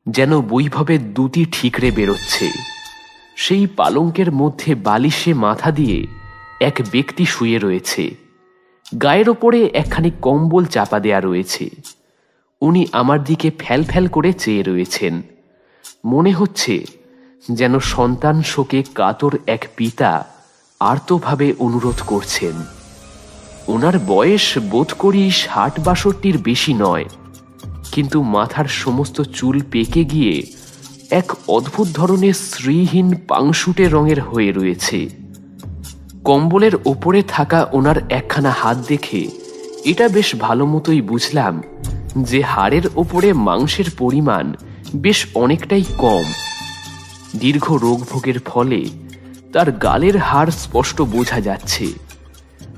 যেন বৈভবের দুটি ঠিকরে বেরোচ্ছে। সেই পালঙ্কের মধ্যে বালিশে মাথা দিয়ে এক ব্যক্তি শুয়ে রয়েছে। গায়ের ওপরে একখানি কম্বল চাপা দেয়া রয়েছে। উনি আমার দিকে ফ্যাল ফ্যাল করে চেয়ে রয়েছেন। মনে হচ্ছে যেন সন্তান শোকে কাতর এক পিতা আর্তভাবে অনুরোধ করছেন। ওনার বয়স বোধ করি ৬০-৬২ বেশি নয়, কিন্তু মাথার সমস্ত চুল পেকে গিয়ে এক অদ্ভুত ধরনের শ্রীহীন পাংশুটে রঙের হয়ে রয়েছে। কম্বলের ওপরে থাকা ওনার একখানা হাত দেখে এটা বেশ ভালো মতোই বুঝলাম যে হাড়ের ওপরে মাংসের পরিমাণ বেশ অনেকটাই কম। দীর্ঘ রোগভোগের ফলে তার গালের হাড় স্পষ্ট বোঝা যাচ্ছে।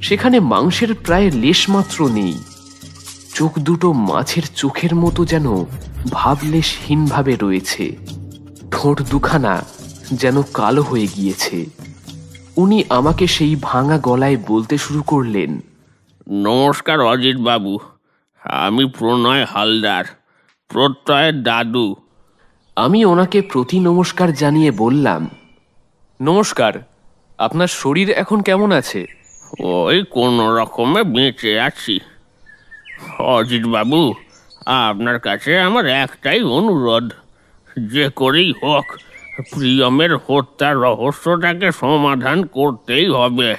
সেখানে মাংসের প্রায় লেশমাত্র নেই। চোখ দুটো মাছের চোখের মতো যেন ভাবলেশহীনভাবে রয়েছে। ঠোঁট দুখানা যেন কালো হয়ে গিয়েছে। উনি আমাকে সেই ভাঙা গলায় বলতে শুরু করলেন,
নমস্কার অজিত বাবু, আমি প্রণয় হালদার, প্রত্যয়ের দাদু।
আমি ওনাকে প্রতি নমস্কার জানিয়ে বললাম, নমস্কার, আপনার শরীর এখন কেমন আছে?
ওই কোনো রকমে বেঁচে আছি। অজিত বাবু, আপনার কাছে আমার একটাই অনুরোধ, যে করেই হোক প্রিয়মের হত্যার রহস্যটাকে সমাধান করতেই হবে।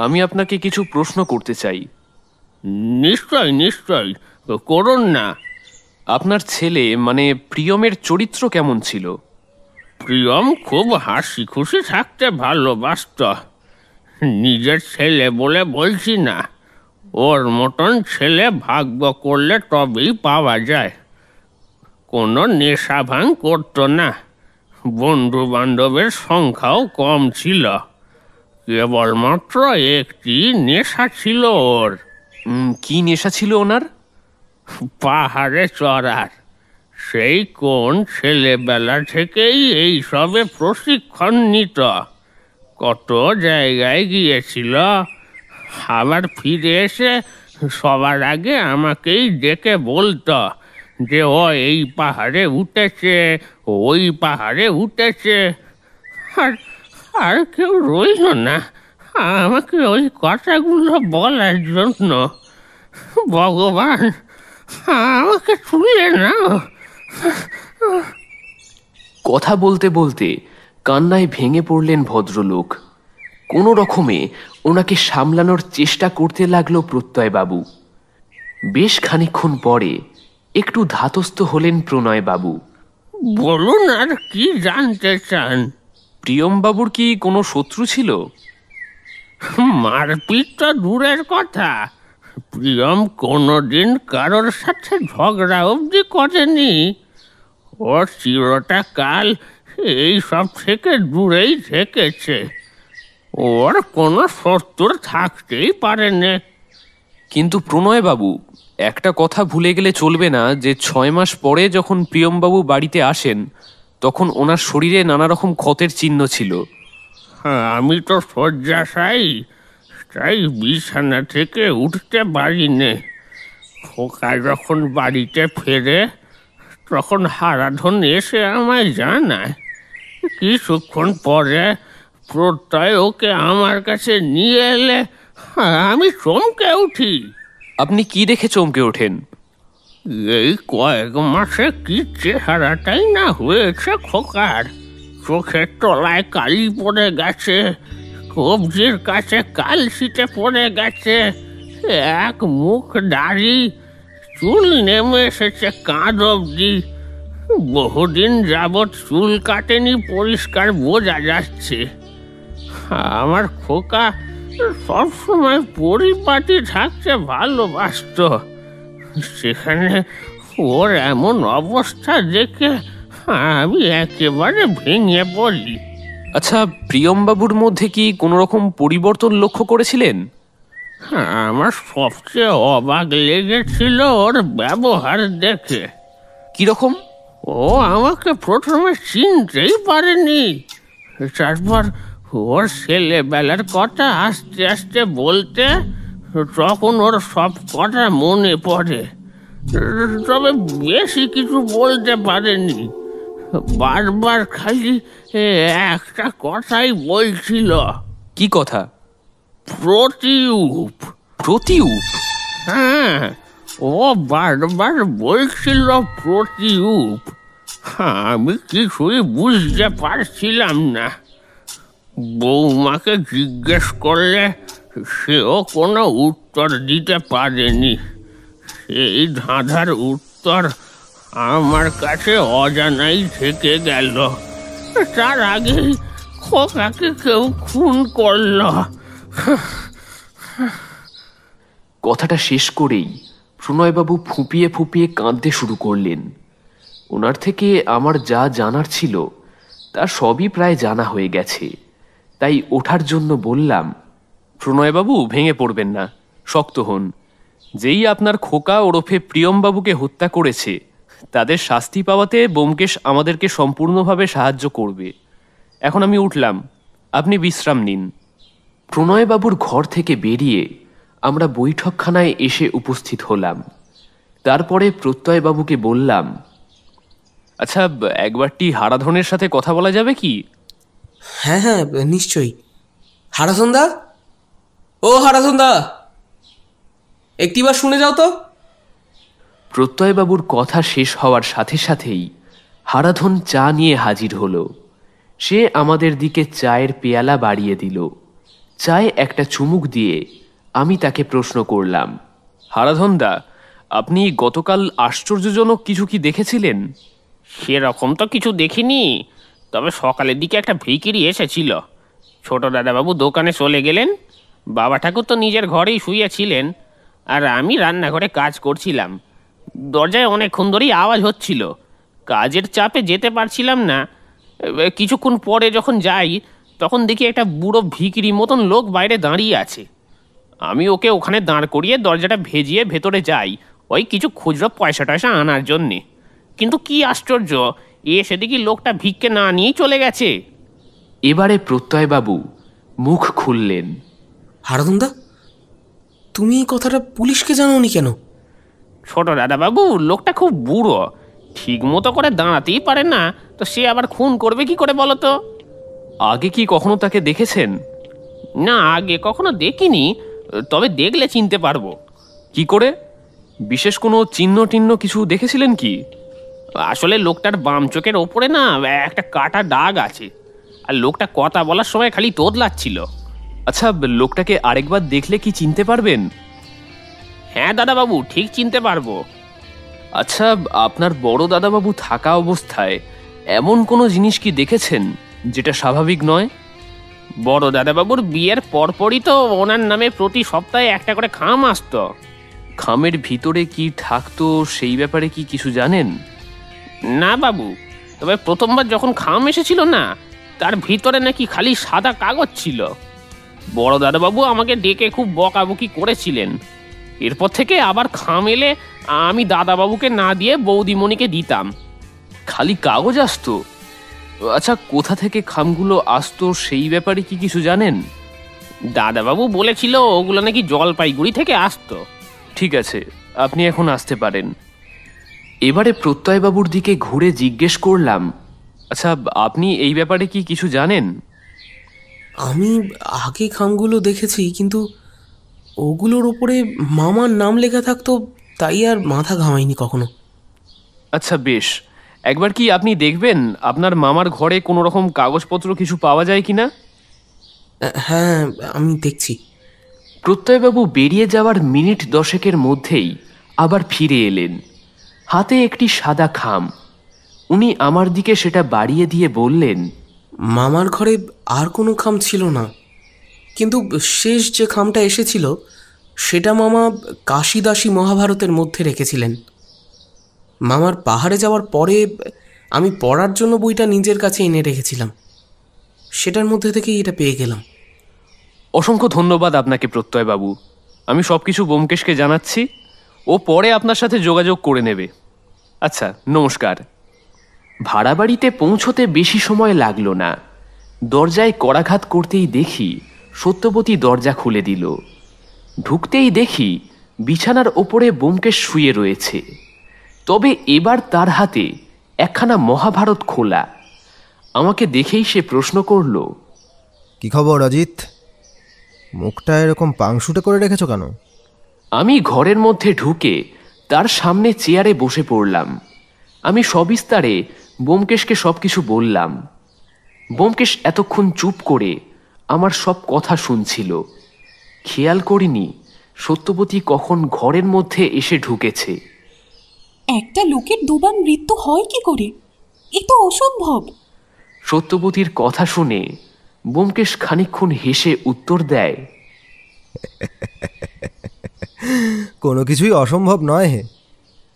আমি আপনাকে কিছু প্রশ্ন করতে চাই।
নিশ্চয় নিশ্চয়, করুন না।
আপনার ছেলে মানে প্রিয়মের চরিত্র কেমন ছিল?
প্রিয়ম খুব হাসি খুশি থাকতে ভালোবাসত। নিজের ছেলে বলে বলছি না, ওর মতন ছেলে ভাগ্য করলে তবেই পাওয়া যায়। কোনো নেশা ভাঙ করতো না, বন্ধু বান্ধবের সংখ্যাও কম ছিল। কেবলমাত্র একটি নেশা ছিল ওর।
কি নেশা ছিল ওনার?
পাহাড়ে চড়ার। সেই কোন ছেলেবেলা থেকেই এই সবে প্রশিক্ষণ নিত। কত জায়গায় গিয়েছিল, আবার ফিরে এসে সবার আগে আমাকেই ডেকে বলতো যে ও এই পাহাড়ে উঠেছে, ওই পাহাড়ে উঠেছে। আর কেউ রইল না আমাকে ওই কথাগুলো বলার জন্য। ভগবান, আমাকে তুলে নাও।
কথা বলতে বলতে কান্নায় ভেঙে পড়লেন ভদ্রলোক। কোনো রকমে ওনাকে সামলানোর চেষ্টা করতে লাগলো প্রত্যয়বাবু। বেশ খানিকক্ষণ পরে একটু ধাতস্থ হলেন প্রণয়বাবু।
বলুন, আর কি জানতে চান?
প্রিয়মবাবুর কি কোনো শত্রু ছিল?
মারপিট তো দূরের কথা, প্রিয়ম কোনোদিন কারোর সাথে ঝগড়া অবধি করেনি। ওর চিরটা কাল এই সব থেকে দূরেই থেকেছে। ওর কোনো শত্রুর থাকতেই পারে না।
কিন্তু প্রণয়বাবু, একটা কথা ভুলে গেলে চলবে না যে 6 মাস পরে যখন প্রিয়মবাবু বাড়িতে আসেন তখন ওনার শরীরে নানা রকম ক্ষতের চিহ্ন ছিল।
আমি তো শয্যাশায়ী, তাই বিছানা থেকে উঠতে পারি নে। খোকা যখন বাড়িতে ফেরে তখন হারাধন এসে আমায় জানায়। কিছুক্ষণ পরে প্রত্যয় ওকে আমার কাছে নিয়ে এলে আমি চমকে উঠি।
আপনি কি দেখে চমকে ওঠেন?
এই কয়েক মাসে কি চেহারাটাই না হয়েছে খোকার। চোখের তলায় কালি পড়ে গেছে, কবজির কাছে কালশিটে পড়ে গেছে, এক মুখ দাড়ি, চুল নেমে এসেছে কাঁধ অবধি। বহুদিন যাবৎ চুল কাটেনি, পরিষ্কার বোঝা যাচ্ছে। আমার খোকা সবসময় পরিপাটি থাকতে ভালোবাসত। সেখানে ওর এমন অবস্থা দেখে আমি একেবারে ভেঙে পড়ি।
আচ্ছা, প্রিয়মবাবুর মধ্যে কি কোনো রকম পরিবর্তন লক্ষ্য করেছিলেন?
আমার সবচেয়ে অবাক লেগেছিল ওর ব্যবহার দেখে।
কিরকম?
ও আমাকে প্রথমে চিনতেই পারেনি, তারপর ওর ছেলেবেলার কথা আস্তে আস্তে বলতে তখন ওর সব কথা মনে পড়ে, তবে বেশি কিছু বলতে পারেনি। বারবার খালি একটা কথাই বলছিল।
কি কথা?
প্রতিউপ।
প্রতিউপ?
হ্যাঁ, ও বারবার বলছিল প্রতিউপ। আমি কিছুই বুঝতে পারছিলাম না। বৌমাকে জিজ্ঞেস করলে সেও কোনো উত্তর দিতে পারেনি। এই ধাঁধার উত্তর আমার কাছে অজানাই থেকে গেল। তার আগে খোকাকে কেউ খুন করলো।
কথাটা শেষ করেই প্রণয়বাবু ফুঁপিয়ে ফুঁপিয়ে কাঁদতে শুরু করলেন। ওনার থেকে আমার যা জানার ছিল তা সবই প্রায় জানা হয়ে গেছে, তাই ওঠার জন্য বললাম, প্রণয়বাবু ভেঙে পড়বেন না, শক্ত হন। যেই আপনার খোকা ওরফে প্রিয়মবাবুকে হত্যা করেছে তাদের শাস্তি পাওয়াতে ব্যোমকেশ আমাদেরকে সম্পূর্ণভাবে সাহায্য করবে। এখন আমি উঠলাম, আপনি বিশ্রাম নিন। প্রণয়বাবুর ঘর থেকে বেরিয়ে আমরা বৈঠকখানায় এসে উপস্থিত হলাম। তারপরে প্রত্যয়বাবুকে বললাম, আচ্ছা, একবারটি হারাধনের সাথে কথা বলা যাবে কি?
হ্যাঁ হ্যাঁ, নিশ্চয়ই। হারাধনদা, ও হারাধনদা, একটিবার শুনে যাও তো।
প্রত্যয়বাবুর কথা শেষ হওয়ার সাথে সাথেই হারাধন চা নিয়ে হাজির হলো। সে আমাদের দিকে চায়ের পেয়ালা বাড়িয়ে দিল। চায়ে একটা চুমুক দিয়ে আমি তাকে প্রশ্ন করলাম, হারাধনদা, আপনি গতকাল আশ্চর্যজনক কিছু কি দেখেছিলেন?
সেরকম তো কিছু দেখিনি, তবে সকালের দিকে একটা ভিখিরি এসেছিল। ছোট দাদাবাবু দোকানে চলে গেলেন, বাবা ঠাকুর তো নিজের ঘরেই শুয়েছিলেন, আর আমি রান্নাঘরে কাজ করছিলাম। দরজায় অনেকক্ষণ ধরেই আওয়াজ হচ্ছিল। কাজের চাপে যেতে পারছিলাম না। কিছুক্ষণ পরে যখন যাই তখন দেখি একটা বুড়ো ভিখিরি মতন লোক বাইরে দাঁড়িয়ে আছে। আমি ওকে ওখানে দাঁড় করিয়ে দরজাটা ভেজিয়ে ভেতরে যাই, ওই কিছু খুচরো পয়সা টয়সা আনার জন্যে। কিন্তু কি আশ্চর্য, এসে দেখি লোকটা ভিক্ষে না নিয়েই চলে গেছে।
এবারে প্রত্যয়বাবু মুখ খুললেন।
হারাধনদা, তুমি এই কথাটা পুলিশকে জানাওনি কেন?
ছোট দাদাবাবু লোকটা খুব বুড়ো, ঠিক মতো করে দাঁড়াতেই পারে না, তো সে আবার খুন করবে কি করে বলো তো?
আগে কি কখনো তাকে দেখেছেন?
না, আগে কখনো দেখিনি, তবে দেখলে চিনতে পারবো।
কি করে? বিশেষ কোনো চিহ্ন টিহ্ন কিছু দেখেছিলেন কি?
আসলে লোকটার বাম চোখের ওপরে না একটা কাটা দাগ আছে, আর লোকটা কথা বলার সময় খালি তোতলাচ্ছিল।
আচ্ছা, লোকটাকে আরেকবার দেখলে কি চিনতে পারবেন?
হ্যাঁ দাদাবাবু, ঠিক চিনতে পারবো।
আচ্ছা, আপনার বড় দাদাবাবু থাকা অবস্থায় এমন কোনো জিনিস কি দেখেছেন যেটা স্বাভাবিক নয়?
বড় দাদাবাবুর বিয়ের পরপরই তো ওনার নামে প্রতি সপ্তাহে একটা করে খাম আসতো।
খামের ভিতরে কি থাকতো সেই ব্যাপারে কি কিছু জানেন?
না বাবু, তবে প্রথমবার যখন খাম এসেছিল না, তার ভিতরে নাকি খালি সাদা কাগজ ছিল। বড় দাদাবাবু আমাকে ডেকে খুব বকাবকি করেছিলেন। এরপর থেকে আবার খাম এলে আমি দাদাবাবুকে না দিয়ে বৌদিমণিকে দিতাম।
খালি কাগজ আসতো? আচ্ছা, কোথা থেকে খামগুলো আসতো সেই ব্যাপারে কি কিছু জানেন?
দাদাবাবু বলেছিল ওগুলো নাকি জলপাইগুড়ি থেকে আসতো।
ঠিক আছে, আপনি এখন আসতে পারেন। এবারে প্রত্যয়বাবুর দিকে ঘুরে জিজ্ঞেস করলাম, আচ্ছা, আপনি এই ব্যাপারে কি কিছু জানেন?
আমি আগে খামগুলো দেখেছি, কিন্তু ওগুলোর ওপরে মামার নাম লেখা থাকতো, তাই আর মাথা ঘামাইনি কখনো।
আচ্ছা বেশ, একবার কি আপনি দেখবেন আপনার মামার ঘরে কোনো রকম কাগজপত্র কিছু পাওয়া যায় কিনা?
হ্যাঁ, আমি দেখছি।
প্রত্যয়বাবু বেরিয়ে যাওয়ার মিনিট 10 মধ্যেই আবার ফিরে এলেন, হাতে একটি সাদা খাম। উনি আমার দিকে সেটা বাড়িয়ে দিয়ে বললেন,
মামার ঘরে আর কোনো খাম ছিল না, কিন্তু শেষ যে খামটা এসেছিল সেটা মামা কাশিদাসী মহাভারতের মধ্যে রেখেছিলেন। মামার পাহাড়ে যাওয়ার পরে আমি পড়ার জন্য বইটা নিজের কাছে এনে রেখেছিলাম, সেটার মধ্যে থেকেই এটা পেয়ে গেলাম।
অসংখ্য ধন্যবাদ আপনাকে প্রত্যয়বাবু। আমি সবকিছু ব্যোমকেশকে জানাচ্ছি, ও পরে আপনার সাথে যোগাযোগ করে নেবে। আচ্ছা, নমস্কার। ভাড়া বাড়িতে পৌঁছতে বেশি সময় লাগলো না। দরজায় করাঘাত করতেই দেখি সত্যবতী দরজা খুলে দিল। ঢুকতেই দেখি বিছানার ওপরে ব্যোমকেশ শুয়ে রয়েছে। তবে এবার তার হাতে একখানা মহাভারত খোলা। আমাকে দেখেই সে প্রশ্ন করল,
কি খবর অজিত? মুখটা এরকম পাংশুটে করে রেখেছো কেন?
আমি ঘরের মধ্যে ঢুকে তার সামনে চেয়ারে বসে পড়লাম। আমি সবিস্তারে ব্যোমকেশকে সবকিছু বললাম। ব্যোমকেশ এতক্ষণ চুপ করে আমার সব কথা শুনছিল। খেয়াল করিনি সত্যবতী কখন ঘরের মধ্যে এসে ঢুকেছে।
একটা লোকের দুবার মৃত্যু হয় কি করে? এ তো অসম্ভব।
সত্যবতীর কথা শুনে ব্যোমকেশ খানিকক্ষণ হেসে উত্তর দেয়,
কোনো কিছুই অসম্ভব নয় হে।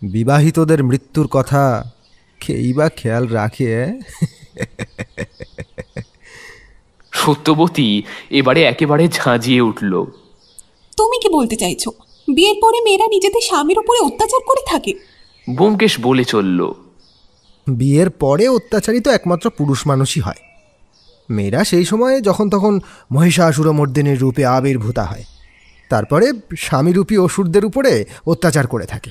বিবাহিতদের মৃত্যুর কথা কেই বা খেয়াল রাখে?
সত্যবতী এবারে একেবারে ঝাঁঝিয়ে উঠল।
তুমি কি বলতে চাইছো? বিয়ের পরে মেয়েরা নিজেদের স্বামীর উপরে অত্যাচার করে থাকে?
ব্যোমকেশ বলে চলল,
বিয়ের পরে অত্যাচারী তো একমাত্র পুরুষ মানুষই হয়। মেয়েরা সেই সময়ে যখন তখন মহিষাসুরমর্দিনীর রূপে আবির্ভূতা হয়, তারপরে স্বামীরূপী অসুরদের উপরে অত্যাচার করে থাকে।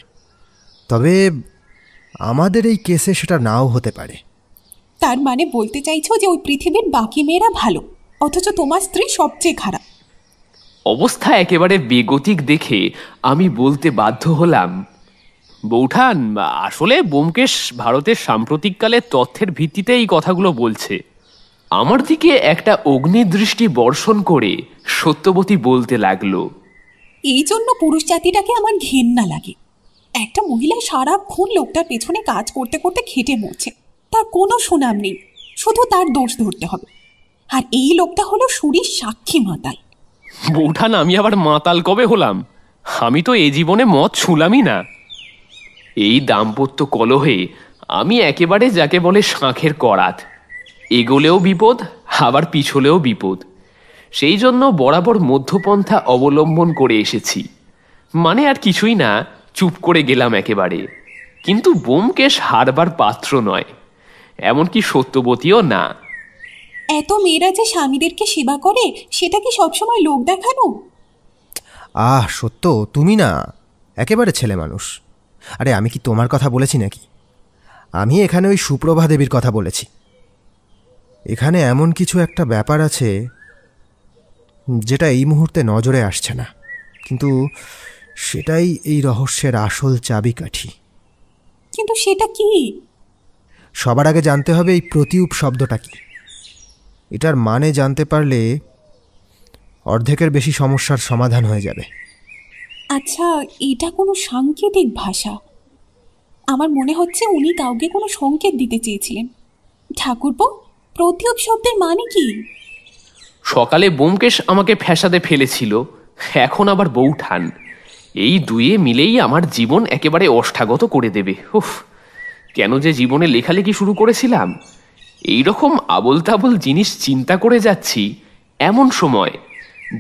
তবে আমাদের এই কেসে সেটা নাও হতে পারে।
তার মানে বলতে চাইছো যে ওই পৃথিবীর বাকি মেয়েরা ভালো, অথচ তোমার স্ত্রী সবচেয়ে খারাপ?
অবস্থা একেবারে বেগতিক দেখে আমি বলতে বাধ্য হলাম, বৌঠান, আসলে ব্যোমকেশ ভারতের সাম্প্রতিককালের তথ্যের ভিত্তিতে এই কথাগুলো বলছে। আমার দিকে একটা অগ্নিদৃষ্টি বর্ষণ করে সত্যবতী বলতে লাগলো,
এই জন্য পুরুষ জাতিটাকে আমার ঘেন্না লাগে। একটা মহিলা সারাক্ষণ লোকটার পেছনে কাজ করতে করতে খেটে মরছে, তার কোনো সুনাম নেই, শুধু তার দোষ ধরতে হবে। আর এই লোকটা হলো সুরির সাক্ষী মাতাল।
বৌঠান, আমি আবার মাতাল কবে হলাম? আমি তো এ জীবনে মদ ছুঁলামই না। এই দাম্পত্য কলহে আমি একেবারে যাকে বলে শাঁখের করাত। এগোলেও বিপদ, আবার পিছলেও বিপদ। সেই জন্য বরাবর মধ্যপন্থা অবলম্বন করে এসেছি। মানে আর কিছুই না, চুপ করে গেলাম একেবারে। কিন্তু ব্যোমকেশ হারবার পাত্র নয়, এমনকি সত্যবতীও না।
এত মেয়েরা যে স্বামীদেরকে সেবা করে, সেটা কি সবসময় লোক দেখানো?
সত্য, তুমি না একেবারে ছেলে মানুষ। আরে আমি কি তোমার কথা বলেছি নাকি? আমি এখানে ওই সুপ্রভা দেবীর কথা বলেছি। এখানে এমন কিছু একটা ব্যাপার আছে যেটা এই মুহূর্তে নজরে আসছে না, কিন্তু সেটাই এই রহস্যের আসল চাবিকাঠি।
কিন্তু সেটা কি?
সবার আগে জানতে হবে এই প্রতিউপ শব্দটা কি। এটার মানে জানতে পারলে অর্ধেকের বেশি সমস্যার সমাধান হয়ে যাবে।
আচ্ছা, এটা কোনো সাংকেতিক ভাষা? আমার মনে হচ্ছে উনি কাউকে কোনো সংকেত দিতে চেয়েছিলেন। ঠাকুরপো, প্রতিউপ শব্দের মানে কি?
সকালে ব্যোমকেশ আমাকে ফ্যাসাদে ফেলেছিল, এখন আবার বৌঠান। এই দুয়ে মিলেই আমার জীবন একেবারে অষ্টাগত করে দেবে। উফ, কেন যে জীবনে লেখালেখি শুরু করেছিলাম! এইরকম আবোল তাবোল জিনিস চিন্তা করে যাচ্ছি, এমন সময়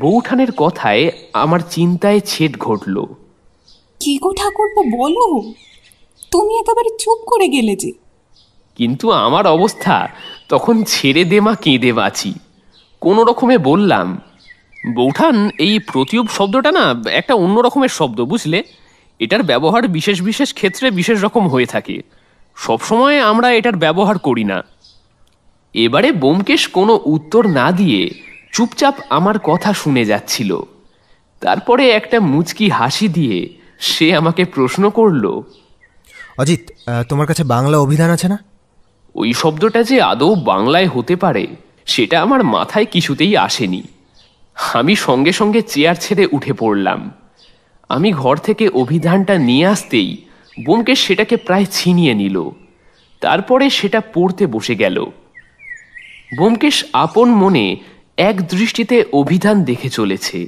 বৌঠানের কথায় আমার চিন্তায় ছেদ ঘটল।
কি গো ঠাকুরপো, বলো। তুমি একেবারে চুপ করে গেলে যে।
কিন্তু আমার অবস্থা তখন ছেড়ে দে মা, কেঁদে বাঁচি। কোনো রকমে বললাম, বৌঠান, এই প্রতিউপ শব্দটা না একটা অন্য রকমের শব্দ, বুঝলে? এটার ব্যবহার বিশেষ বিশেষ ক্ষেত্রে বিশেষ রকম হয়ে থাকে। সবসময় আমরা এটার ব্যবহার করি না। এবারে ব্যোমকেশ কোনো উত্তর না দিয়ে চুপচাপ আমার কথা শুনে যাচ্ছিল। তারপরে একটা মুচকি হাসি দিয়ে সে আমাকে প্রশ্ন করল,
অজিত, তোমার কাছে বাংলা অভিধান আছে না?
ওই শব্দটা যে আদৌ বাংলায় হতে পারে সেটা আমার মাথায় কিছুতেই আসেনি। আমি সঙ্গে সঙ্গে চেয়ার ছেড়ে উঠে পড়লাম। আমি ঘর থেকে অভিধানটা নিয়ে আসতেই ব্যোমকেশ সেটাকে প্রায় ছিনিয়ে নিল। তারপরে সেটা পড়তে বসে গেল। ব্যোমকেশ আপন মনে এক দৃষ্টিতে অভিধান দেখে চলেছে।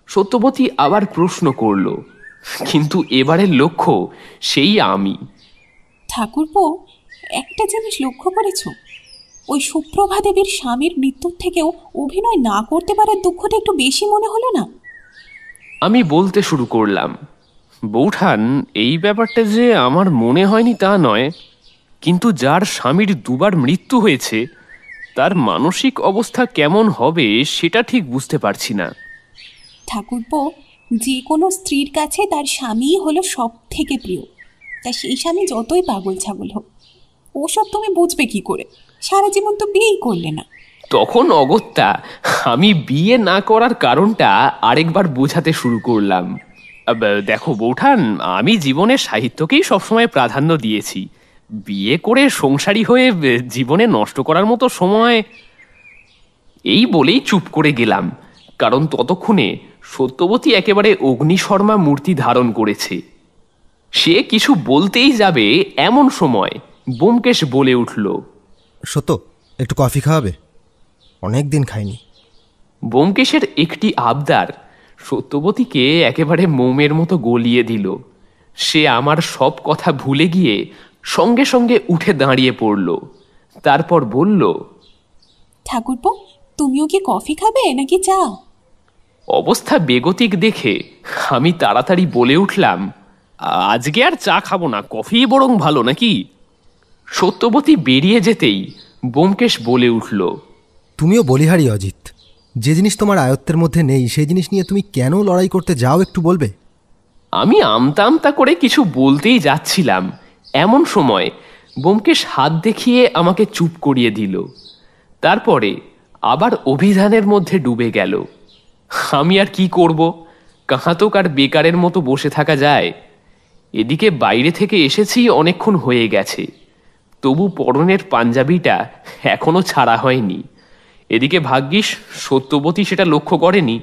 সত্যবতী আবার প্রশ্ন করল, কিন্তু এবারের লক্ষ্য সেই আমি।
ঠাকুরপো, একটা জিনিস লক্ষ্য করেছ? ওই সুপ্রভা দেবীর স্বামীর মৃত্যুর থেকেও অভিনয় না করতে পারার দুঃখটা একটু বেশি মনে হলো না?
আমি বলতে শুরু করলাম, বৌঠান, এই ব্যাপারটা যে আমার মনে হয়নি তা নয়, কিন্তু যার স্বামীর দুবার মৃত্যু হয়েছে তার মানসিক অবস্থা কেমন হবে সেটা ঠিক বুঝতে পারছি না।
ঠাকুরপো, যে কোনো স্ত্রীর কাছে তার স্বামীই হলো সব থেকে প্রিয়। তা সেই স্বামী যতই পাগল ছাগল হোক, ওসব তুমি বুঝবে কি করে? সারা জীবন তো বিয়েই করলে না।
তখন অগত্যা আমি বিয়ে না করার কারণটা আরেকবার বোঝাতে শুরু করলাম। দেখো বৌঠান, আমি জীবনে সাহিত্যকেই সবসময় প্রাধান্য দিয়েছি। বিয়ে করে সংসারী হয়ে জীবনে নষ্ট করার মতো সময়। এই বলেই চুপ করে গেলাম, কারণ ততক্ষণে সত্যবতী একেবারে অগ্নিশর্মা মূর্তি ধারণ করেছে। সে কিছু বলতেই যাবে এমন সময় ব্যোমকেশ বলে উঠল,
সত্য, একটু কফি খাওয়াবে? অনেক দিন খাইনি।
ব্যোমকেশের একটি আবদার সত্যবতীকে একেবারে মোমের মতো গলিয়ে দিল। সে আমার সব কথা ভুলে গিয়ে সঙ্গে সঙ্গে উঠে দাঁড়িয়ে পড়ল। তারপর বলল,
ঠাকুরপো, তুমিও কি কফি খাবে নাকি চা?
অবস্থা বেগতিক দেখে আমি তাড়াতাড়ি বলে উঠলাম, আজকে আর চা খাবো না, কফি বরং ভালো নাকি? সত্যবতী বেরিয়ে যেতেই ব্যোমকেশ বলে উঠল,
তুমিও বলিহারি অজিত। যে জিনিস তোমার আয়ত্তের মধ্যে নেই সেই জিনিস নিয়ে তুমি কেন লড়াই করতে যাও, একটু বলবে?
আমি আমতা আমতা করে কিছু বলতেই যাচ্ছিলাম, এমন সময় ব্যোমকেশ হাত দেখিয়ে আমাকে চুপ করিয়ে দিল। তারপরে আবার অভিধানের মধ্যে ডুবে গেল। আমি আর কি করব? কাহাতক আর বেকারের মতো বসে থাকা যায়? এদিকে বাইরে থেকে এসেছি অনেকক্ষণ হয়ে গেছে, তবু পরনের পাঞ্জাবিটা এখনো ছাড়া হয়নি। এদিকে ভাগ্যিস সত্যবতী সেটা লক্ষ্য করেনি,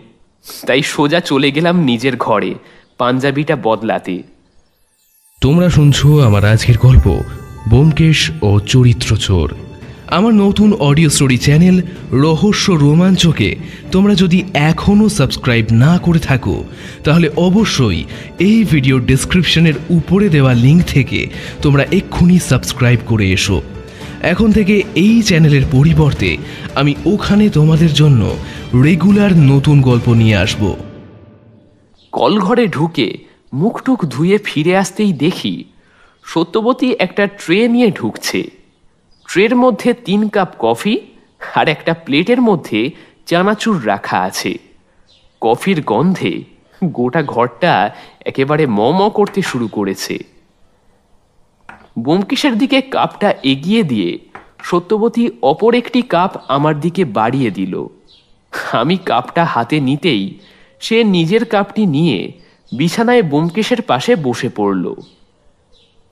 তাই সোজা চলে গেলাম নিজের ঘরে পাঞ্জাবিটা বদলাতে।
তোমরা শুনছো আমার আজকের গল্প ব্যোমকেশ ও চরিত্র চোর। আমার নতুন অডিও স্টোরি চ্যানেল রহস্য রোমাঞ্চকে তোমরা যদি এখনও সাবস্ক্রাইব না করে থাকো, তাহলে অবশ্যই এই ভিডিও ডেসক্রিপশনের উপরে দেওয়া লিঙ্ক থেকে তোমরা এক্ষুনি সাবস্ক্রাইব করে এসো। এখন থেকে এই চ্যানেলের পরিবর্তে আমি ওখানে তোমাদের জন্য রেগুলার নতুন গল্প নিয়ে আসব।
কলঘরে ঢুকে মুখটুক ধুয়ে ফিরে আসতেই দেখি সত্যবতী একটা ট্রে নিয়ে ঢুকছে। ট্রের মধ্যে 3 কাপ কফি আর একটা প্লেটের মধ্যে চানাচুর রাখা আছে। কফির গন্ধে গোটা ঘরটা একেবারে ম ম করতে শুরু করেছে। ব্যোমকেশের দিকে কাপটা এগিয়ে দিয়ে সত্যবতী অপর একটি কাপ আমার দিকে বাড়িয়ে দিল। আমি কাপটা হাতে নিতেই সে নিজের কাপটি নিয়ে বিছানায় ব্যোমকেশের পাশে বসে পড়ল।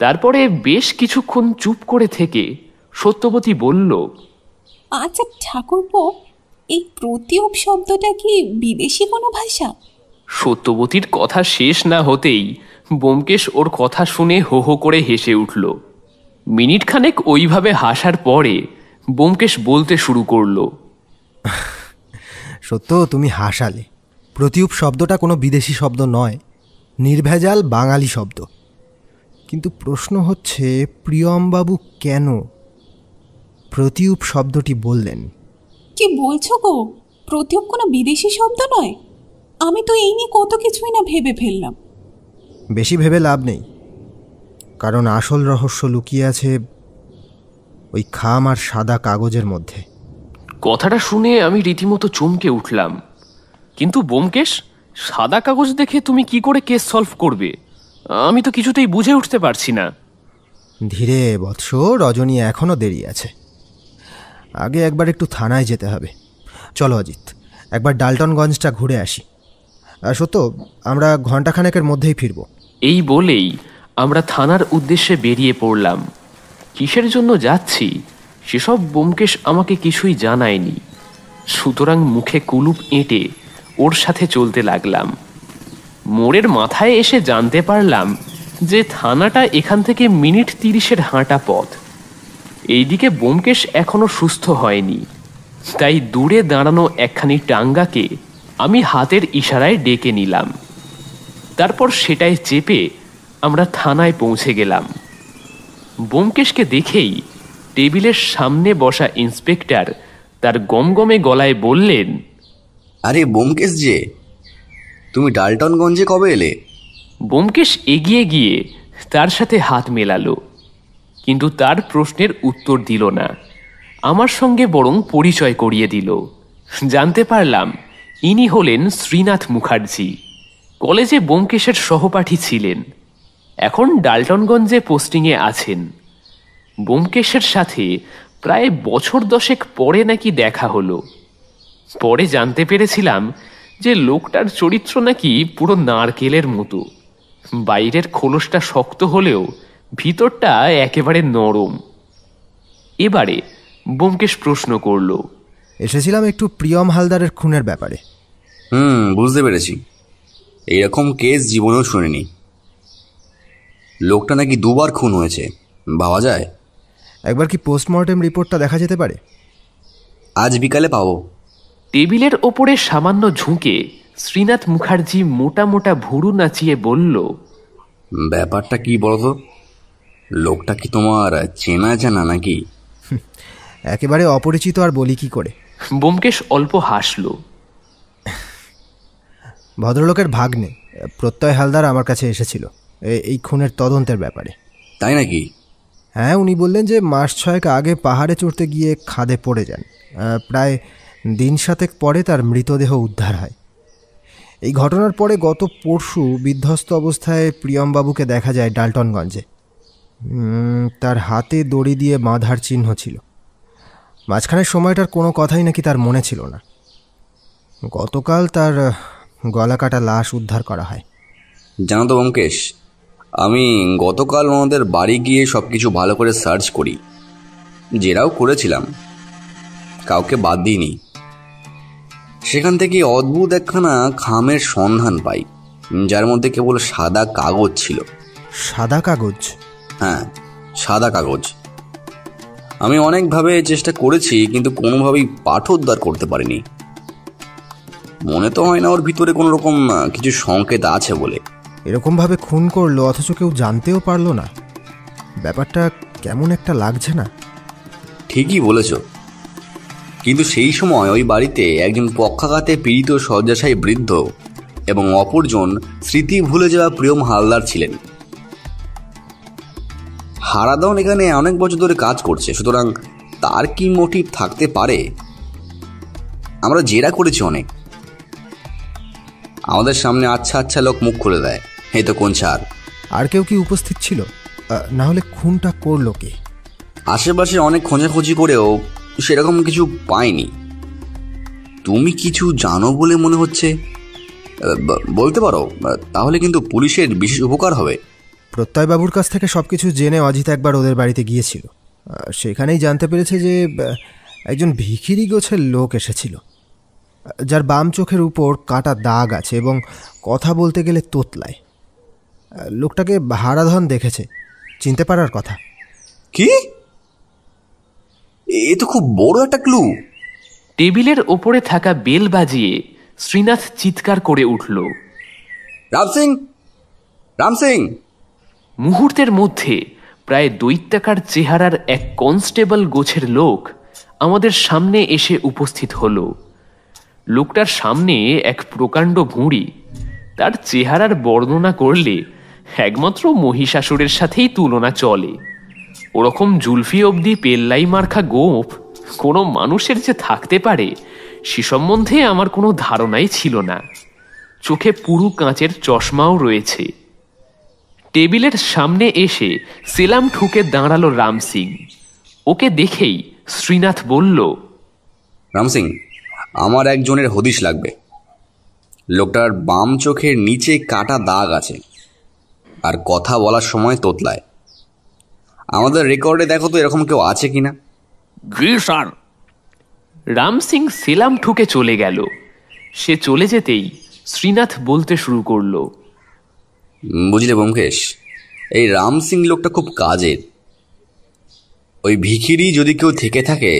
তারপরে বেশ কিছুক্ষণ চুপ করে থেকে সত্যবতী বলল,
আচ্ছা ঠাকুরপো, এই প্রতিউপ শব্দটা কি বিদেশি কোনো ভাষা?
সত্যবতীর কথা শেষ না হতেই ব্যোমকেশ ওর কথা শুনে হো হো করে হেসে উঠল। মিনিট খানেক ওইভাবে হাসার পরে ব্যোমকেশ বলতে শুরু করলো,
সত্য, তুমি হাসালে। প্রতিউপ শব্দটা কোনো বিদেশি শব্দ নয়, নির্ভেজাল বাঙালি শব্দ। কিন্তু প্রশ্ন হচ্ছে, প্রিয়মবাবু কেন প্রতিউপ শব্দটি বললেন?
কি বলছো গো? প্রতিউপ কোনো বিদেশি শব্দ নয়? আমি তো এই নিয়ে কত কিছুই না ভেবে ফেললাম।
বেশি ভেবে লাভ নেই, কারণ আসল রহস্য লুকিয়ে আছে ওই খাম আর সাদা কাগজের মধ্যে।
কথাটা শুনে আমি রীতিমতো চমকে উঠলাম। কিন্তু ব্যোমকেশ, সাদা কাগজ দেখে তুমি কি করে কেস সলভ করবে? আমি তো কিছুতেই বুঝে উঠতে পারছি না।
ধীরে বৎস, রজনী এখনও দেরি আছে। আগে একবার একটু থানায় যেতে হবে। চলো অজিত, একবার ডাল্টনগঞ্জটা ঘুরে আসি। সত্য, আমরা ঘণ্টাখানেকের মধ্যেই ফিরব।
এই বলেই আমরা থানার উদ্দেশ্যে বেরিয়ে পড়লাম। কিসের জন্য যাচ্ছি সেসব ব্যোমকেশ আমাকে কিছুই জানায়নি, সুতরাং মুখে কুলুপ এঁটে ওর সাথে চলতে লাগলাম। মোড়ের মাথায় এসে জানতে পারলাম যে থানাটা এখান থেকে মিনিট 30-এর হাঁটা পথ। এইদিকে ব্যোমকেশ এখনো সুস্থ হয়নি, তাই দূরে দাঁড়ানো একখানি টাঙ্গাকে আমি হাতের ইশারায় ডেকে নিলাম। তারপর সেটাই চেপে আমরা থানায় পৌঁছে গেলাম। ব্যোমকেশকে দেখেই টেবিলের সামনে বসা ইন্সপেক্টর তার গমগমে গলায় বললেন,
আরে ব্যোমকেশ যে, তুমি ডাল্টনগঞ্জে কবে এলে?
ব্যোমকেশ এগিয়ে গিয়ে তার সাথে হাত মেলালো, কিন্তু তার প্রশ্নের উত্তর দিল না। আমার সঙ্গে বরং পরিচয় করিয়ে দিল। জানতে পারলাম ইনি হলেন শ্রীনাথ মুখার্জি। কলেজে ব্যোমকেশের সহপাঠী ছিলেন, এখন ডাল্টনগঞ্জে পোস্টিংয়ে আছেন। ব্যোমকেশের সাথে প্রায় বছর 10 পরে নাকি দেখা হলো। পরে জানতে পেরেছিলাম যে লোকটার চরিত্র নাকি পুরো নারকেলের মতো। বাইরের খোলসটা শক্ত হলেও ভিতরটা একেবারে নরম। এবারে ব্যোমকেশ প্রশ্ন করল,
এসেছিলাম একটু প্রিয়ম হালদারের খুনের ব্যাপারে।
বুঝতে পেরেছি। এইরকম কেস জীবনেও শুনিনি। লোকটা নাকি 2বার খুন হয়েছে, ভাবা যায়?
একবার কি পোস্টমর্টেম রিপোর্টটা দেখা যেতে পারে?
আজ বিকালে পাবো।
টেবিলের ওপরে সামান্য ঝুঁকে শ্রীনাথ মুখার্জি মোটা মোটা ভুরু নাচিয়ে বলল,
ব্যাপারটা কি বলতো? লোকটা কি তোমার চেনা জানা নাকি?
একেবারে অপরিচিত, আর বলি কি করে।
ব্যোমকেশ অল্প হাসল।
ভদ্রলোকের ভাগ্নে প্রত্যয় হালদার আমার কাছে এসেছিল এই খুনের তদন্তের ব্যাপারে।
তাই নাকি?
হ্যাঁ, উনি বললেন যে মাস 6 আগে পাহাড়ে চড়তে গিয়ে খাদে পড়ে যান। প্রায় 7 দিন পরে তার মৃতদেহ উদ্ধার হয়। এই ঘটনার পরে গত পরশু বিধ্বস্ত অবস্থায় প্রিয়মবাবুকে দেখা যায় ডাল্টনগঞ্জে। তার হাতে দড়ি দিয়ে বাঁধার চিহ্ন ছিল। মাঝখানের সময়টার কোনো কথাই নাকি তার মনে ছিল না। গতকাল তার গলা কাটা লাশ উদ্ধার করা হয়।
জানো তো ব্যোমকেশ, আমি গতকাল ওনাদের বাড়ি গিয়ে সব কিছু ভালো করে সার্চ করি, জেরাও করেছিলাম, কাউকে বাদ দিইনি। সেখান থেকে অদ্ভুত একখানা খামের সন্ধান পাই, যার মধ্যে কেবল সাদা কাগজ ছিল।
সাদা কাগজ?
হ্যাঁ, সাদা কাগজ। আমি অনেকভাবে চেষ্টা করেছি, কিন্তু কোনোভাবেই পাঠোদ্ধার করতে পারিনি। মনে তো হয় না ওর ভিতরে কোনো রকম কিছু সংকেত আছে বলে।
এরকমভাবে খুন করলো অথচ কেউ জানতেও পারলো না, ব্যাপারটা কেমন একটা লাগছে না?
ঠিকই বলেছ, কিন্তু সেই সময় ওই বাড়িতে একজন পক্ষাঘাতে পীড়িত শয্যাশায়ী বৃদ্ধ এবং অপরজন স্মৃতি ভুলে যাওয়া প্রিয়ম হালদার ছিলেন। হারাদন এখানে অনেক বছর ধরে কাজ করছে, সুতরাং তার কি মোটিভ থাকতে পারে? আমরা জেরা করেছি অনেক। আমাদের সামনে আচ্ছা আচ্ছা লোক মুখ খুলে দেয়, এই তো কোন ছাড়।
আর কেউ কি উপস্থিত ছিল? না হলে খুনটা করলো কে?
আশেপাশে অনেক খোঁজাখুঁজি করেও সেরকম কিছু পাইনি। তুমি কিছু জানো বলে মনে হচ্ছে, বলতে পারো? তাহলে কিন্তু পুলিশের বিশেষ উপকার হবে।
প্রত্যয়বাবুর কাছ থেকে সব কিছু জেনে অজিত একবার ওদের বাড়িতে গিয়েছিল। সেখানেই জানতে পেরেছে যে একজন ভিখিরি গোছের লোক এসেছিল, যার বাম চোখের উপর কাটা দাগ আছে এবং কথা বলতে গেলে তোতলায়। লোকটাকে হারাধন দেখেছে, চিনতে পারার কথা।
কি? এ তো খুব বড় একটা ক্লু।
টেবিলের ওপরে থাকা বেল বাজিয়ে শ্রীনাথ চিৎকার করে উঠল,
রাম সিং, রাম সিং!
মুহূর্তের মধ্যে প্রায় দৈত্যাকার চেহারার এক কনস্টেবল গোছের লোক আমাদের সামনে এসে উপস্থিত হলো। লোকটার সামনে এক প্রকাণ্ড ভুঁড়ি। তার চেহারার বর্ণনা করলে একমাত্র মহিষাসুরের সাথেই তুলনা চলে। ওরকম জুলফি অবধি পেল্লাই মার্কা গোঁফ কোনো মানুষের যে থাকতে পারে সে সম্বন্ধে আমার কোনো ধারণাই ছিল না। চোখে পুরু কাঁচের চশমাও রয়েছে। টেবিলের সামনে এসে সেলাম ঠুকে দাঁড়ালো রাম সিং। ওকে দেখেই শ্রীনাথ বলল,
রাম সিং, আমার একজনের হদিশ লাগবে। লোকটার বাম চোখের নিচে কাটা দাগ আছে, আর কথা বলার সময় তোতলায়। আমাদের রেকর্ডে দেখো তো এরকম কেউ আছে কিনা।
জি স্যার।
রাম সিং সেলাম ঠুকে চলে গেল। সে চলে যেতেই শ্রীনাথ বলতে শুরু করল,
বুঝলে ব্যোমকেশ, এই রাম সিং লোকটা খুব কাজের। ওই ভিখিরি যদি কেউ থেকে থাকে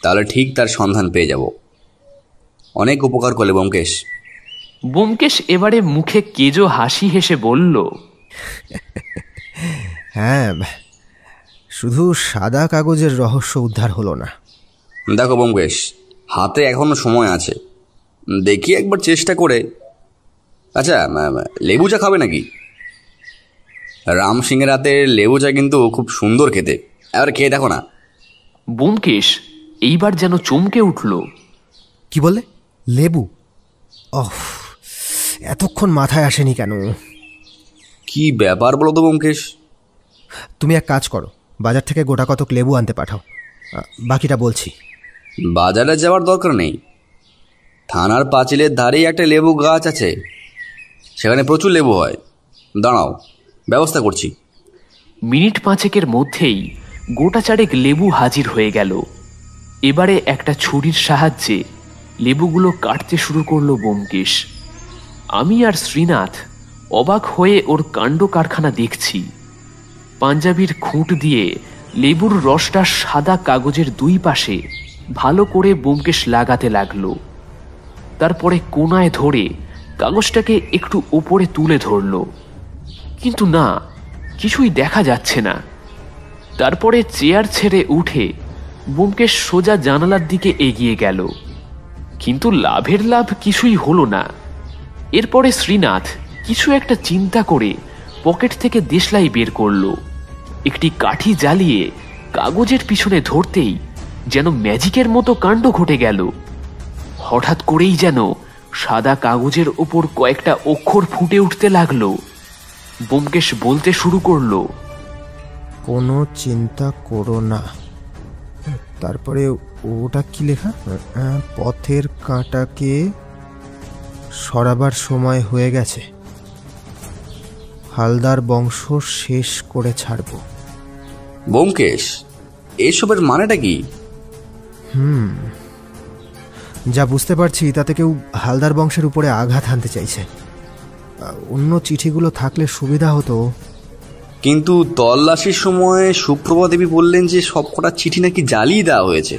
তাহলে ঠিক তার সন্ধান পেয়ে যাব। অনেক উপকার করলে ব্যোমকেশ।
ব্যোমকেশ এবারে মুখে কেজো হাসি হেসে বলল,
হ্যাঁ, শুধু সাদা কাগজের রহস্য উদ্ধার হলো না।
দেখো ব্যোমকেশ, হাতে এখনো সময় আছে, দেখি একবার চেষ্টা করে। আচ্ছা, লেবু চা খাবে নাকি? রাম সিংয়ের রাতের লেবু চা কিন্তু খুব সুন্দর খেতে, এবার খেয়ে দেখো না।
ব্যোমকেশ এইবার যেন চমকে উঠল।
কি বললে? লেবু? ওহ, এতক্ষণ মাথায় আসেনি কেন?
কি ব্যাপার বলো তো ব্যোমকেশ?
তুমি এক কাজ করো, বাজার থেকে গোটা কতক লেবু আনতে পাঠাও, বাকিটা বলছি।
বাজারে যাওয়ার দরকার নেই, থানার পাঁচিলের ধারেই একটা লেবু গাছ আছে, সেখানে প্রচুর লেবু হয়। দাঁড়াও, ব্যবস্থা করছি।
মিনিট 5 মধ্যেই গোটা চারেক লেবু হাজির হয়ে গেল। এবারে একটা ছুরির সাহায্যে লেবুগুলো কাটতে শুরু করলো ব্যোমকেশ। আমি আর শ্রীনাথ অবাক হয়ে ওর কাণ্ড কারখানা দেখছি। পাঞ্জাবির খুঁট দিয়ে লেবুর রসটা সাদা কাগজের দুই পাশে ভালো করে ব্যোমকেশ লাগাতে লাগলো। তারপরে কোনায় ধরে কাগজটাকে একটু ওপরে তুলে ধরল, কিন্তু না, কিছুই দেখা যাচ্ছে না। তারপরে চেয়ার ছেড়ে উঠে ব্যোমকেশ সোজা জানালার দিকে এগিয়ে গেল, কিন্তু লাভের লাভ কিছুই হলো না। এরপরে শ্রীনাথ কিছু একটা চিন্তা করে পকেট থেকে দেশলাই বের করলো। একটি কাঠি জ্বালিয়ে কাগজের পিছনে ধরতেই যেন ম্যাজিকের মতো কাণ্ড ঘটে গেল। হঠাৎ করেই যেন সাদা কাগজের ওপর কয়েকটা অক্ষর ফুটে উঠতে লাগলো। ব্যোমকেশ বলতে শুরু করলো,
কোনো চিন্তা করো না। তারপরে ওটা কি লেখা? পথের কাঁটাকে সরাবার সময় হয়ে গেছে, হালদার বংশ শেষ করে ছাড়ব।
ব্যোমকেশ, এসবের মানেটা কি?
যা বুঝতে পারছি তাতে কেউ হালদার বংশের উপরে আঘাত হানতে চাইছে। অন্য চিঠিগুলো থাকলে সুবিধা হতো।
কিন্তু তল্লাশির সময় সুপ্রভা দেবী বললেন যে সবকটা চিঠি নাকি জ্বালিয়ে দেওয়া হয়েছে,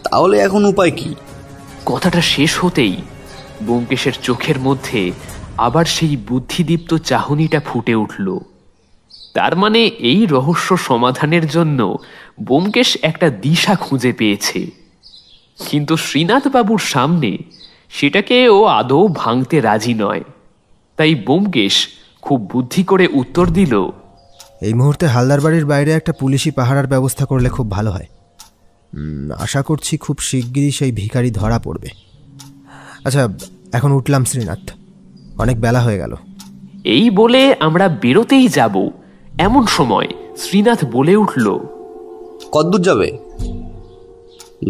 তাহলে এখন উপায় কি?
কথাটা শেষ হতেই ব্যোমকেশের চোখের মধ্যে আবার সেই বুদ্ধিদীপ্ত চাহনিটা ফুটে উঠল। তার মানে এই রহস্য সমাধানের জন্য ব্যোমকেশ একটা দিশা খুঁজে পেয়েছে, কিন্তু শ্রীনাথ বাবুর সামনে সেটাকে ও আদৌ ভাঙতে রাজি নয়। তাই ব্যোমকেশ খুব বুদ্ধি করে উত্তর দিল,
এই মুহূর্তে হালদার বাড়ির বাইরে একটা পুলিশি পাহারার ব্যবস্থা করলে খুব ভালো হয়। আশা করছি খুব শিগগিরই সেই ভিখারি ধরা পড়বে। আচ্ছা, এখন উঠলাম শ্রীনাথ, অনেক বেলা হয়ে গেল।
এই বলে আমরা বেরোতেই যাব, এমন সময় শ্রীনাথ বলে উঠল,
কতদূর যাবে?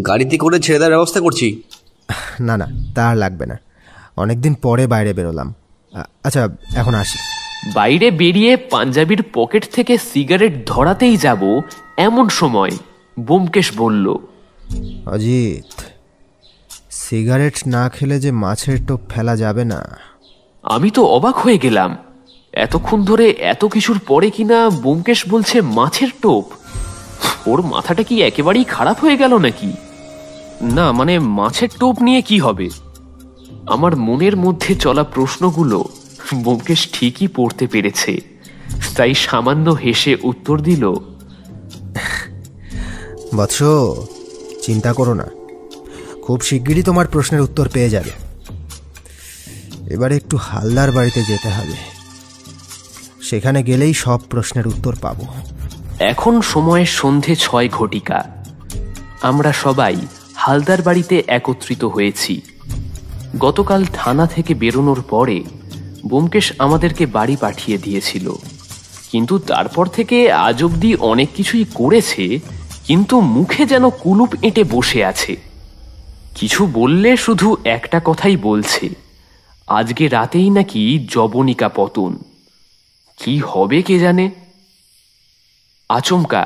গাড়িতে করে ছেড়ে দেওয়ার ব্যবস্থা করছি।
না না, তা আর লাগবে না, অনেকদিন পরে বাইরে বেরোলাম। আচ্ছা, এখন আসি।
বাইরে বেরিয়ে পাঞ্জাবির পকেট থেকে সিগারেট ধরাতেই যাব, এমন সময় ব্যোমকেশ বলল,
অজিত, সিগারেট না খেলে যে মাছের টোপ ফেলা যাবে না।
আমি তো অবাক হয়ে গেলাম, এতক্ষণ ধরে এত কিছুর পরে কিনা ব্যোমকেশ বলছে মাছের টোপ। ওর মাথাটা কি একেবারেই খারাপ হয়ে গেল নাকি? না মানে মাছের টোপ নিয়ে কি হবে? আমার মনের মধ্যে চলা প্রশ্নগুলো ব্যোমকেশ ঠিকই পড়তে পেরেছে, তাই সামান্য হেসে উত্তর দিল,
বৎস, চিন্তা করো না, খুব শিগগিরই তোমার প্রশ্নের উত্তর পেয়ে যাবে। এবারে একটু হালদার বাড়িতে যেতে হবে, সেখানে গেলেই সব প্রশ্নের উত্তর পাবো।
এখন সময় সন্ধে 6 ঘটিকা। আমরা সবাই হালদার বাড়িতে একত্রিত হয়েছি। গতকাল থানা থেকে বেরোনোর পরে ব্যোমকেশ আমাদেরকে বাড়ি পাঠিয়ে দিয়েছিল, কিন্তু তারপর থেকে আজ অবধি অনেক কিছুই করেছে, কিন্তু মুখে যেন কুলুপ এঁটে বসে আছে। কিছু বললে শুধু একটা কথাই বলছে, আজকে রাতেই নাকি জবনিকা পতন। কি হবে কে জানে। আচমকা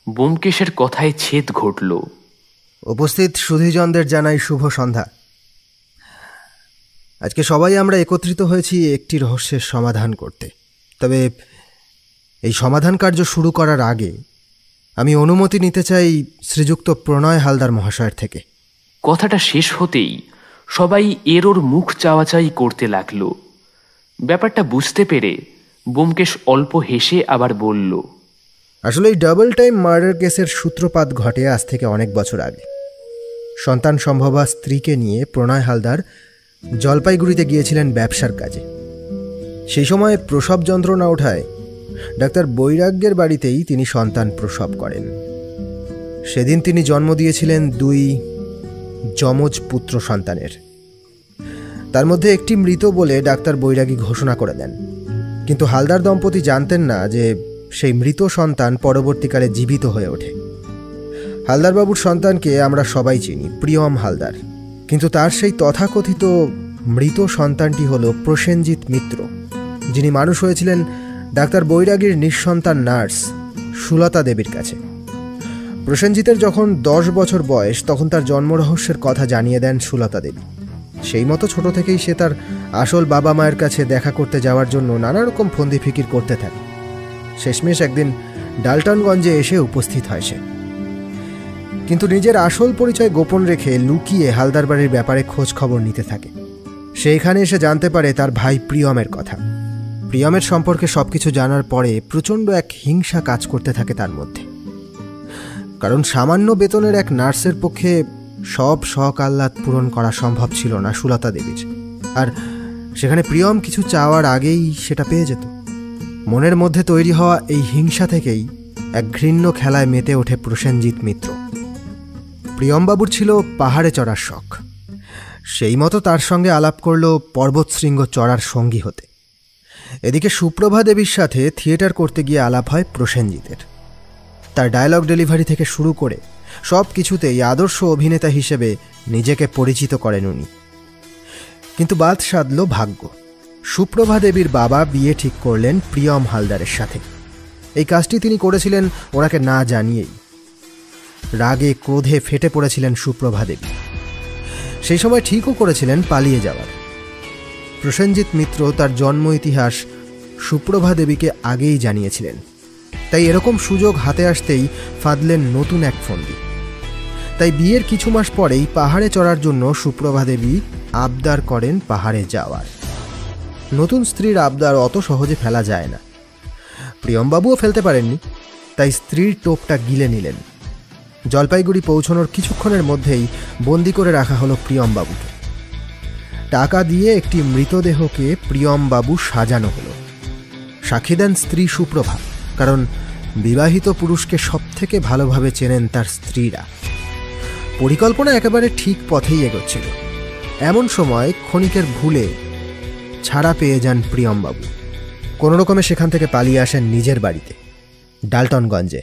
ব্যোমকেশের কথায় ছেদ ঘটল।
উপস্থিত সুধীজনদের জানাই শুভ সন্ধ্যা। আজকে সবাই আমরা একত্রিত হয়েছি একটি রহস্যের সমাধান করতে। তবে এই সমাধান কার্য শুরু করার আগে আমি অনুমতি নিতে চাই শ্রীযুক্ত প্রণয় হালদার মহাশয়ের থেকে।
কথাটা শেষ হতেই সবাই এর ওর মুখ চাওয়াচাই করতে লাগলো। ব্যাপারটা বুঝতে পেরে ব্যোমকেশ অল্প হেসে আবার বলল,
আসলে এই ডাবল টাইম মার্ডার কেসের সূত্রপাত ঘটে আজ থেকে অনেক বছর আগে। সন্তান সম্ভবা স্ত্রীকে নিয়ে প্রণয় হালদার জলপাইগুড়িতে গিয়েছিলেন ব্যবসার কাজে। সেই সময় প্রসব যন্ত্রণা ওঠায় ডাক্তার বৈরাগ্যের বাড়িতেই তিনি সন্তান প্রসব করেন। সেদিন তিনি জন্ম দিয়েছিলেন 2 যমজ পুত্র সন্তানের। তার মধ্যে একটি মৃত বলে ডাক্তার বৈরাগী ঘোষণা করে দেন। কিন্তু হালদার দম্পতি জানতেন না যে সেই মৃত সন্তান পরবর্তীকালে জীবিত হয়ে ওঠে। হালদারবাবুর সন্তানকে আমরা সবাই চিনি, প্রিয়ম হালদার। কিন্তু তার সেই তথাকথিত মৃত সন্তানটি হল প্রসেনজিৎ মিত্র, যিনি মানুষ হয়েছিলেন ডাক্তার বৈরাগীর নিঃসন্তান নার্স সুলতা দেবীর কাছে। প্রসেনজিতের যখন 10 বছর বয়স, তখন তার জন্মরহস্যের কথা জানিয়ে দেন সুলতা দেবী। সেই মতো ছোট থেকেই সে তার আসল বাবা মায়ের কাছে দেখা করতে যাওয়ার জন্য নানা রকম ফন্দি ফিকির করতে থাকে। শেষমেশ একদিন ডালটনগঞ্জে এসে উপস্থিত হয় সে। কিন্তু নিজের আসল পরিচয় গোপন রেখে লুকিয়ে হালদার বাড়ির ব্যাপারে খোঁজ খবর নিতে থাকে। সে এখানে এসে জানতে পারে তার ভাই প্রিয়মের কথা। প্রিয়মের সম্পর্কে সবকিছু জানার পরে প্রচণ্ড এক হিংসা কাজ করতে থাকে তার মধ্যে। কারণ সামান্য বেতনের এক নার্সের পক্ষে সব শখ আহ্লাদ পূরণ করা সম্ভব ছিল না সুলতা দেবীর। আর সেখানে প্রিয়ম কিছু চাওয়ার আগেই সেটা পেয়ে যেত। মনের মধ্যে তৈরি হওয়া এই হিংসা থেকেই এক ঘৃণ্য খেলায় মেতে ওঠে প্রসেনজিৎ মিত্র। প্রিয়মবাবুর ছিল পাহাড়ে চড়ার শখ। সেই মতো তার সঙ্গে আলাপ করল পর্বতশৃঙ্গ চড়ার সঙ্গী হতে। এদিকে সুপ্রভা দেবীর সাথে থিয়েটার করতে গিয়ে আলাপ হয় প্রসেনজিতের। তার ডায়লগ ডেলিভারি থেকে শুরু করে সব কিছুতেই আদর্শ অভিনেতা হিসেবে নিজেকে পরিচিত করেন উনি। কিন্তু বাদ সাধল ভাগ্য। সুপ্রভা দেবীর বাবা বিয়ে ঠিক করলেন প্রিয়ম হালদারের সাথে। এই কাজটি তিনি করেছিলেন ওনাকে না জানিয়েই। রাগে ক্রোধে ফেটে পড়েছিলেন সুপ্রভা দেবী। সেই সময় ঠিকও করেছিলেন পালিয়ে যাওয়ার। প্রসেনজিৎ মিত্র তার জন্ম ইতিহাস সুপ্রভা দেবীকে আগেই জানিয়েছিলেন। তাই এরকম সুযোগ হাতে আসতেই ফাঁদলেন নতুন এক ফন্দি। তাই বিয়ের কিছু মাস পরেই পাহাড়ে চড়ার জন্য সুপ্রভা দেবী আবদার করেন পাহাড়ে যাওয়ার। নতুন স্ত্রীর আবদার অত সহজে ফেলা যায় না। প্রিয়মবাবুও ফেলতে পারেননি, তাই স্ত্রীর টোপটা গিলে নিলেন। জলপাইগুড়ি পৌঁছানোর কিছুক্ষণের মধ্যেই বন্দি করে রাখা হলো প্রিয়মবাবুকে। টাকা দিয়ে একটি মৃতদেহকে প্রিয়মবাবু সাজানো হলো। সাক্ষী দেন স্ত্রী সুপ্রভা, কারণ বিবাহিত পুরুষকে সবথেকে ভালোভাবে চেনেন তার স্ত্রীরা। পরিকল্পনা একেবারে ঠিক পথেই এগোচ্ছিল। এমন সময় ক্ষণিকের ভুলে ছাড়া পেয়ে যান প্রিয়মবাবু। কোনো রকমে সেখান থেকে পালিয়ে আসেন নিজের বাড়িতে, ডালটনগঞ্জে।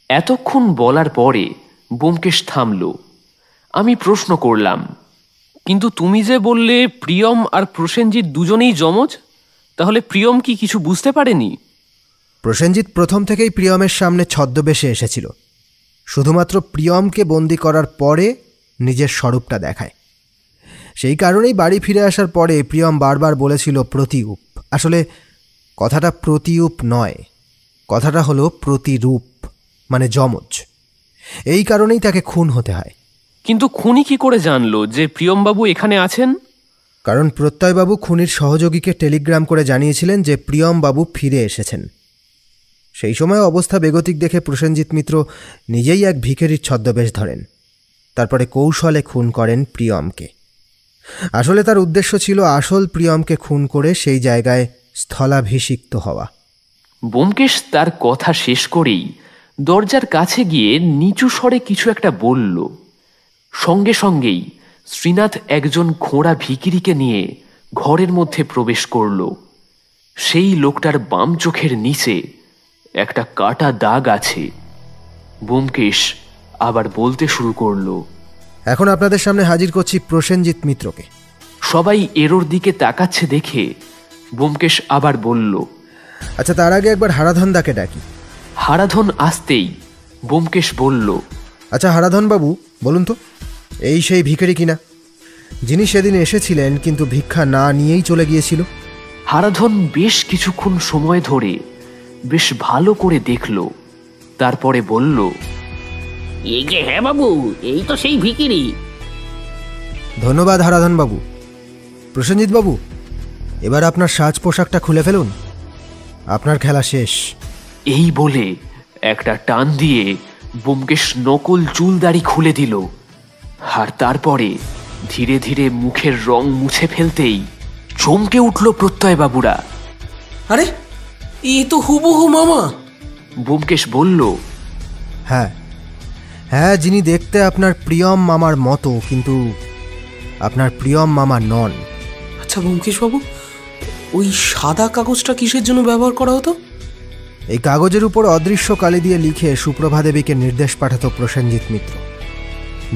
এতক্ষণ বলার পরে ব্যোমকেশ থামল। আমি প্রশ্ন করলাম, কিন্তু তুমি যে বললে প্রিয়ম আর প্রসেনজিৎ দুজনেই যমজ, তাহলে প্রিয়ম কি কিছু বুঝতে পারেনি?
প্রসেনজিৎ প্রথম থেকেই প্রিয়মের সামনে ছদ্মবেশে এসেছিল। শুধুমাত্র প্রিয়মকে বন্দি করার পরে নিজের স্বরূপটা দেখায়। সেই কারণেই বাড়ি ফিরে আসার পরে প্রিয়ম বারবার বলেছিল প্রতিরূপ। আসলে কথাটা প্রতিরূপ নয়, কথাটা হলো প্রতিরূপ, মানে যমজ। এই কারণেই তাকে খুন হতে হয়।
কিন্তু খুনি কি করে জানলো যে প্রিয়মবাবু এখানে আছেন?
কারণ প্রত্যয়বাবু খুনির সহযোগীকে টেলিগ্রাম করে জানিয়েছিলেন যে প্রিয়মবাবু ফিরে এসেছেন। সেই সময় অবস্থা বেগতিক দেখে প্রসেনজিৎ মিত্র নিজেই এক ভিখারির ছদ্মবেশ ধরেন। তারপরে কৌশলে খুন করেন প্রিয়মকে। আসলে তার উদ্দেশ্য ছিল আসল প্রিয়মকে খুন করে সেই জায়গায় স্থলাভিষিক্ত হওয়া।
ব্যোমকেশ তার কথা শেষ করেই দরজার কাছে গিয়ে নিচু স্বরে কিছু একটা বলল। সঙ্গে সঙ্গেই শ্রীনাথ একজন খোঁড়া ভিখিরিকে নিয়ে ঘরের মধ্যে প্রবেশ করল। সেই লোকটার বাম চোখের নিচে একটা কাটা দাগ আছে। ব্যোমকেশ আবার বলতে শুরু করল,
এখন আপনাদের সামনে হাজির করছি প্রসেনজিৎ মিত্রকে।
সবাই এরোর দিকে তাকাচ্ছে দেখে ব্যোমকেশ আবার বলল,
আচ্ছা, তার আগে একবার হারাধনদাকে ডাকি।
হারাধন আসতেই ব্যোমকেশ বলল,
আচ্ছা হারাধন বাবু, বলুন তো, এই সেই ভিখারি কিনা যিনি সেদিন এসেছিলেন কিন্তু ভিক্ষা না নিয়েই চলে গিয়েছিল?
হারাধন বেশ কিছুক্ষণ সময় ধরে বেশ ভালো করে দেখল, তারপরে বলল,
এই যে, হ্যাঁ বাবু, এই তো সেই ভিখিরি।
ধন্যবাদ হারাধন বাবু। প্রসেনজিৎ বাবু, এবার আপনার সাজ পোশাকটা খুলে ফেলুন, আপনার খেলা শেষ।
এই বলে একটা টান দিয়ে ব্যোমকেশ নকল চুল দাড়ি খুলে দিল। আর তারপরে ধীরে ধীরে মুখের রং মুছে ফেলতেই চমকে উঠল প্রত্যয়বাবুরা।
আরে এ তো হুবহু মামা।
ব্যোমকেশ বলল,
হ্যাঁ হ্যাঁ, যিনি দেখতে আপনার প্রিয়ম মামার মতো কিন্তু আপনার প্রিয়ম মামা নন।
আচ্ছা ব্যোমকেশবাবু, ওই সাদা কাগজটা কিসের জন্য ব্যবহার করা হতো?
এই কাগজের উপর অদৃশ্য কালি দিয়ে লিখে সুপ্রভা দেবীকে নির্দেশ পাঠাতো প্রসেনজিৎ মিত্র,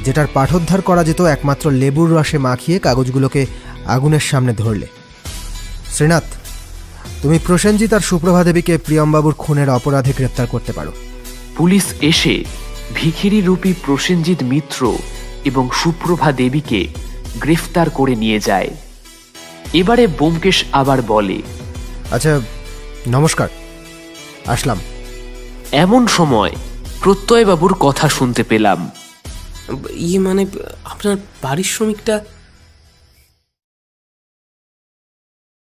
যেটার পাঠোদ্ধার করা যেত একমাত্র লেবুর রসে মাখিয়ে কাগজগুলোকে আগুনের সামনে ধরলে। শ্রীনাথ, তুমি প্রসেনজিৎ আর সুপ্রভা দেবীকে প্রিয়মবাবুর খুনের অপরাধে গ্রেপ্তার করতে পারো।
পুলিশ এসে ভিখিরি রূপী প্রসেনজিৎ মিত্র এবং সুপ্রভা দেবীকে গ্রেফতার করে নিয়ে যায়। এবারে ব্যোমকেশ আবার বলে,
আচ্ছা নমস্কার, আসলাম।
এমন সময় প্রত্যয়বাবুর কথা শুনতে পেলাম।
মানে আপনার পারিশ্রমিকটা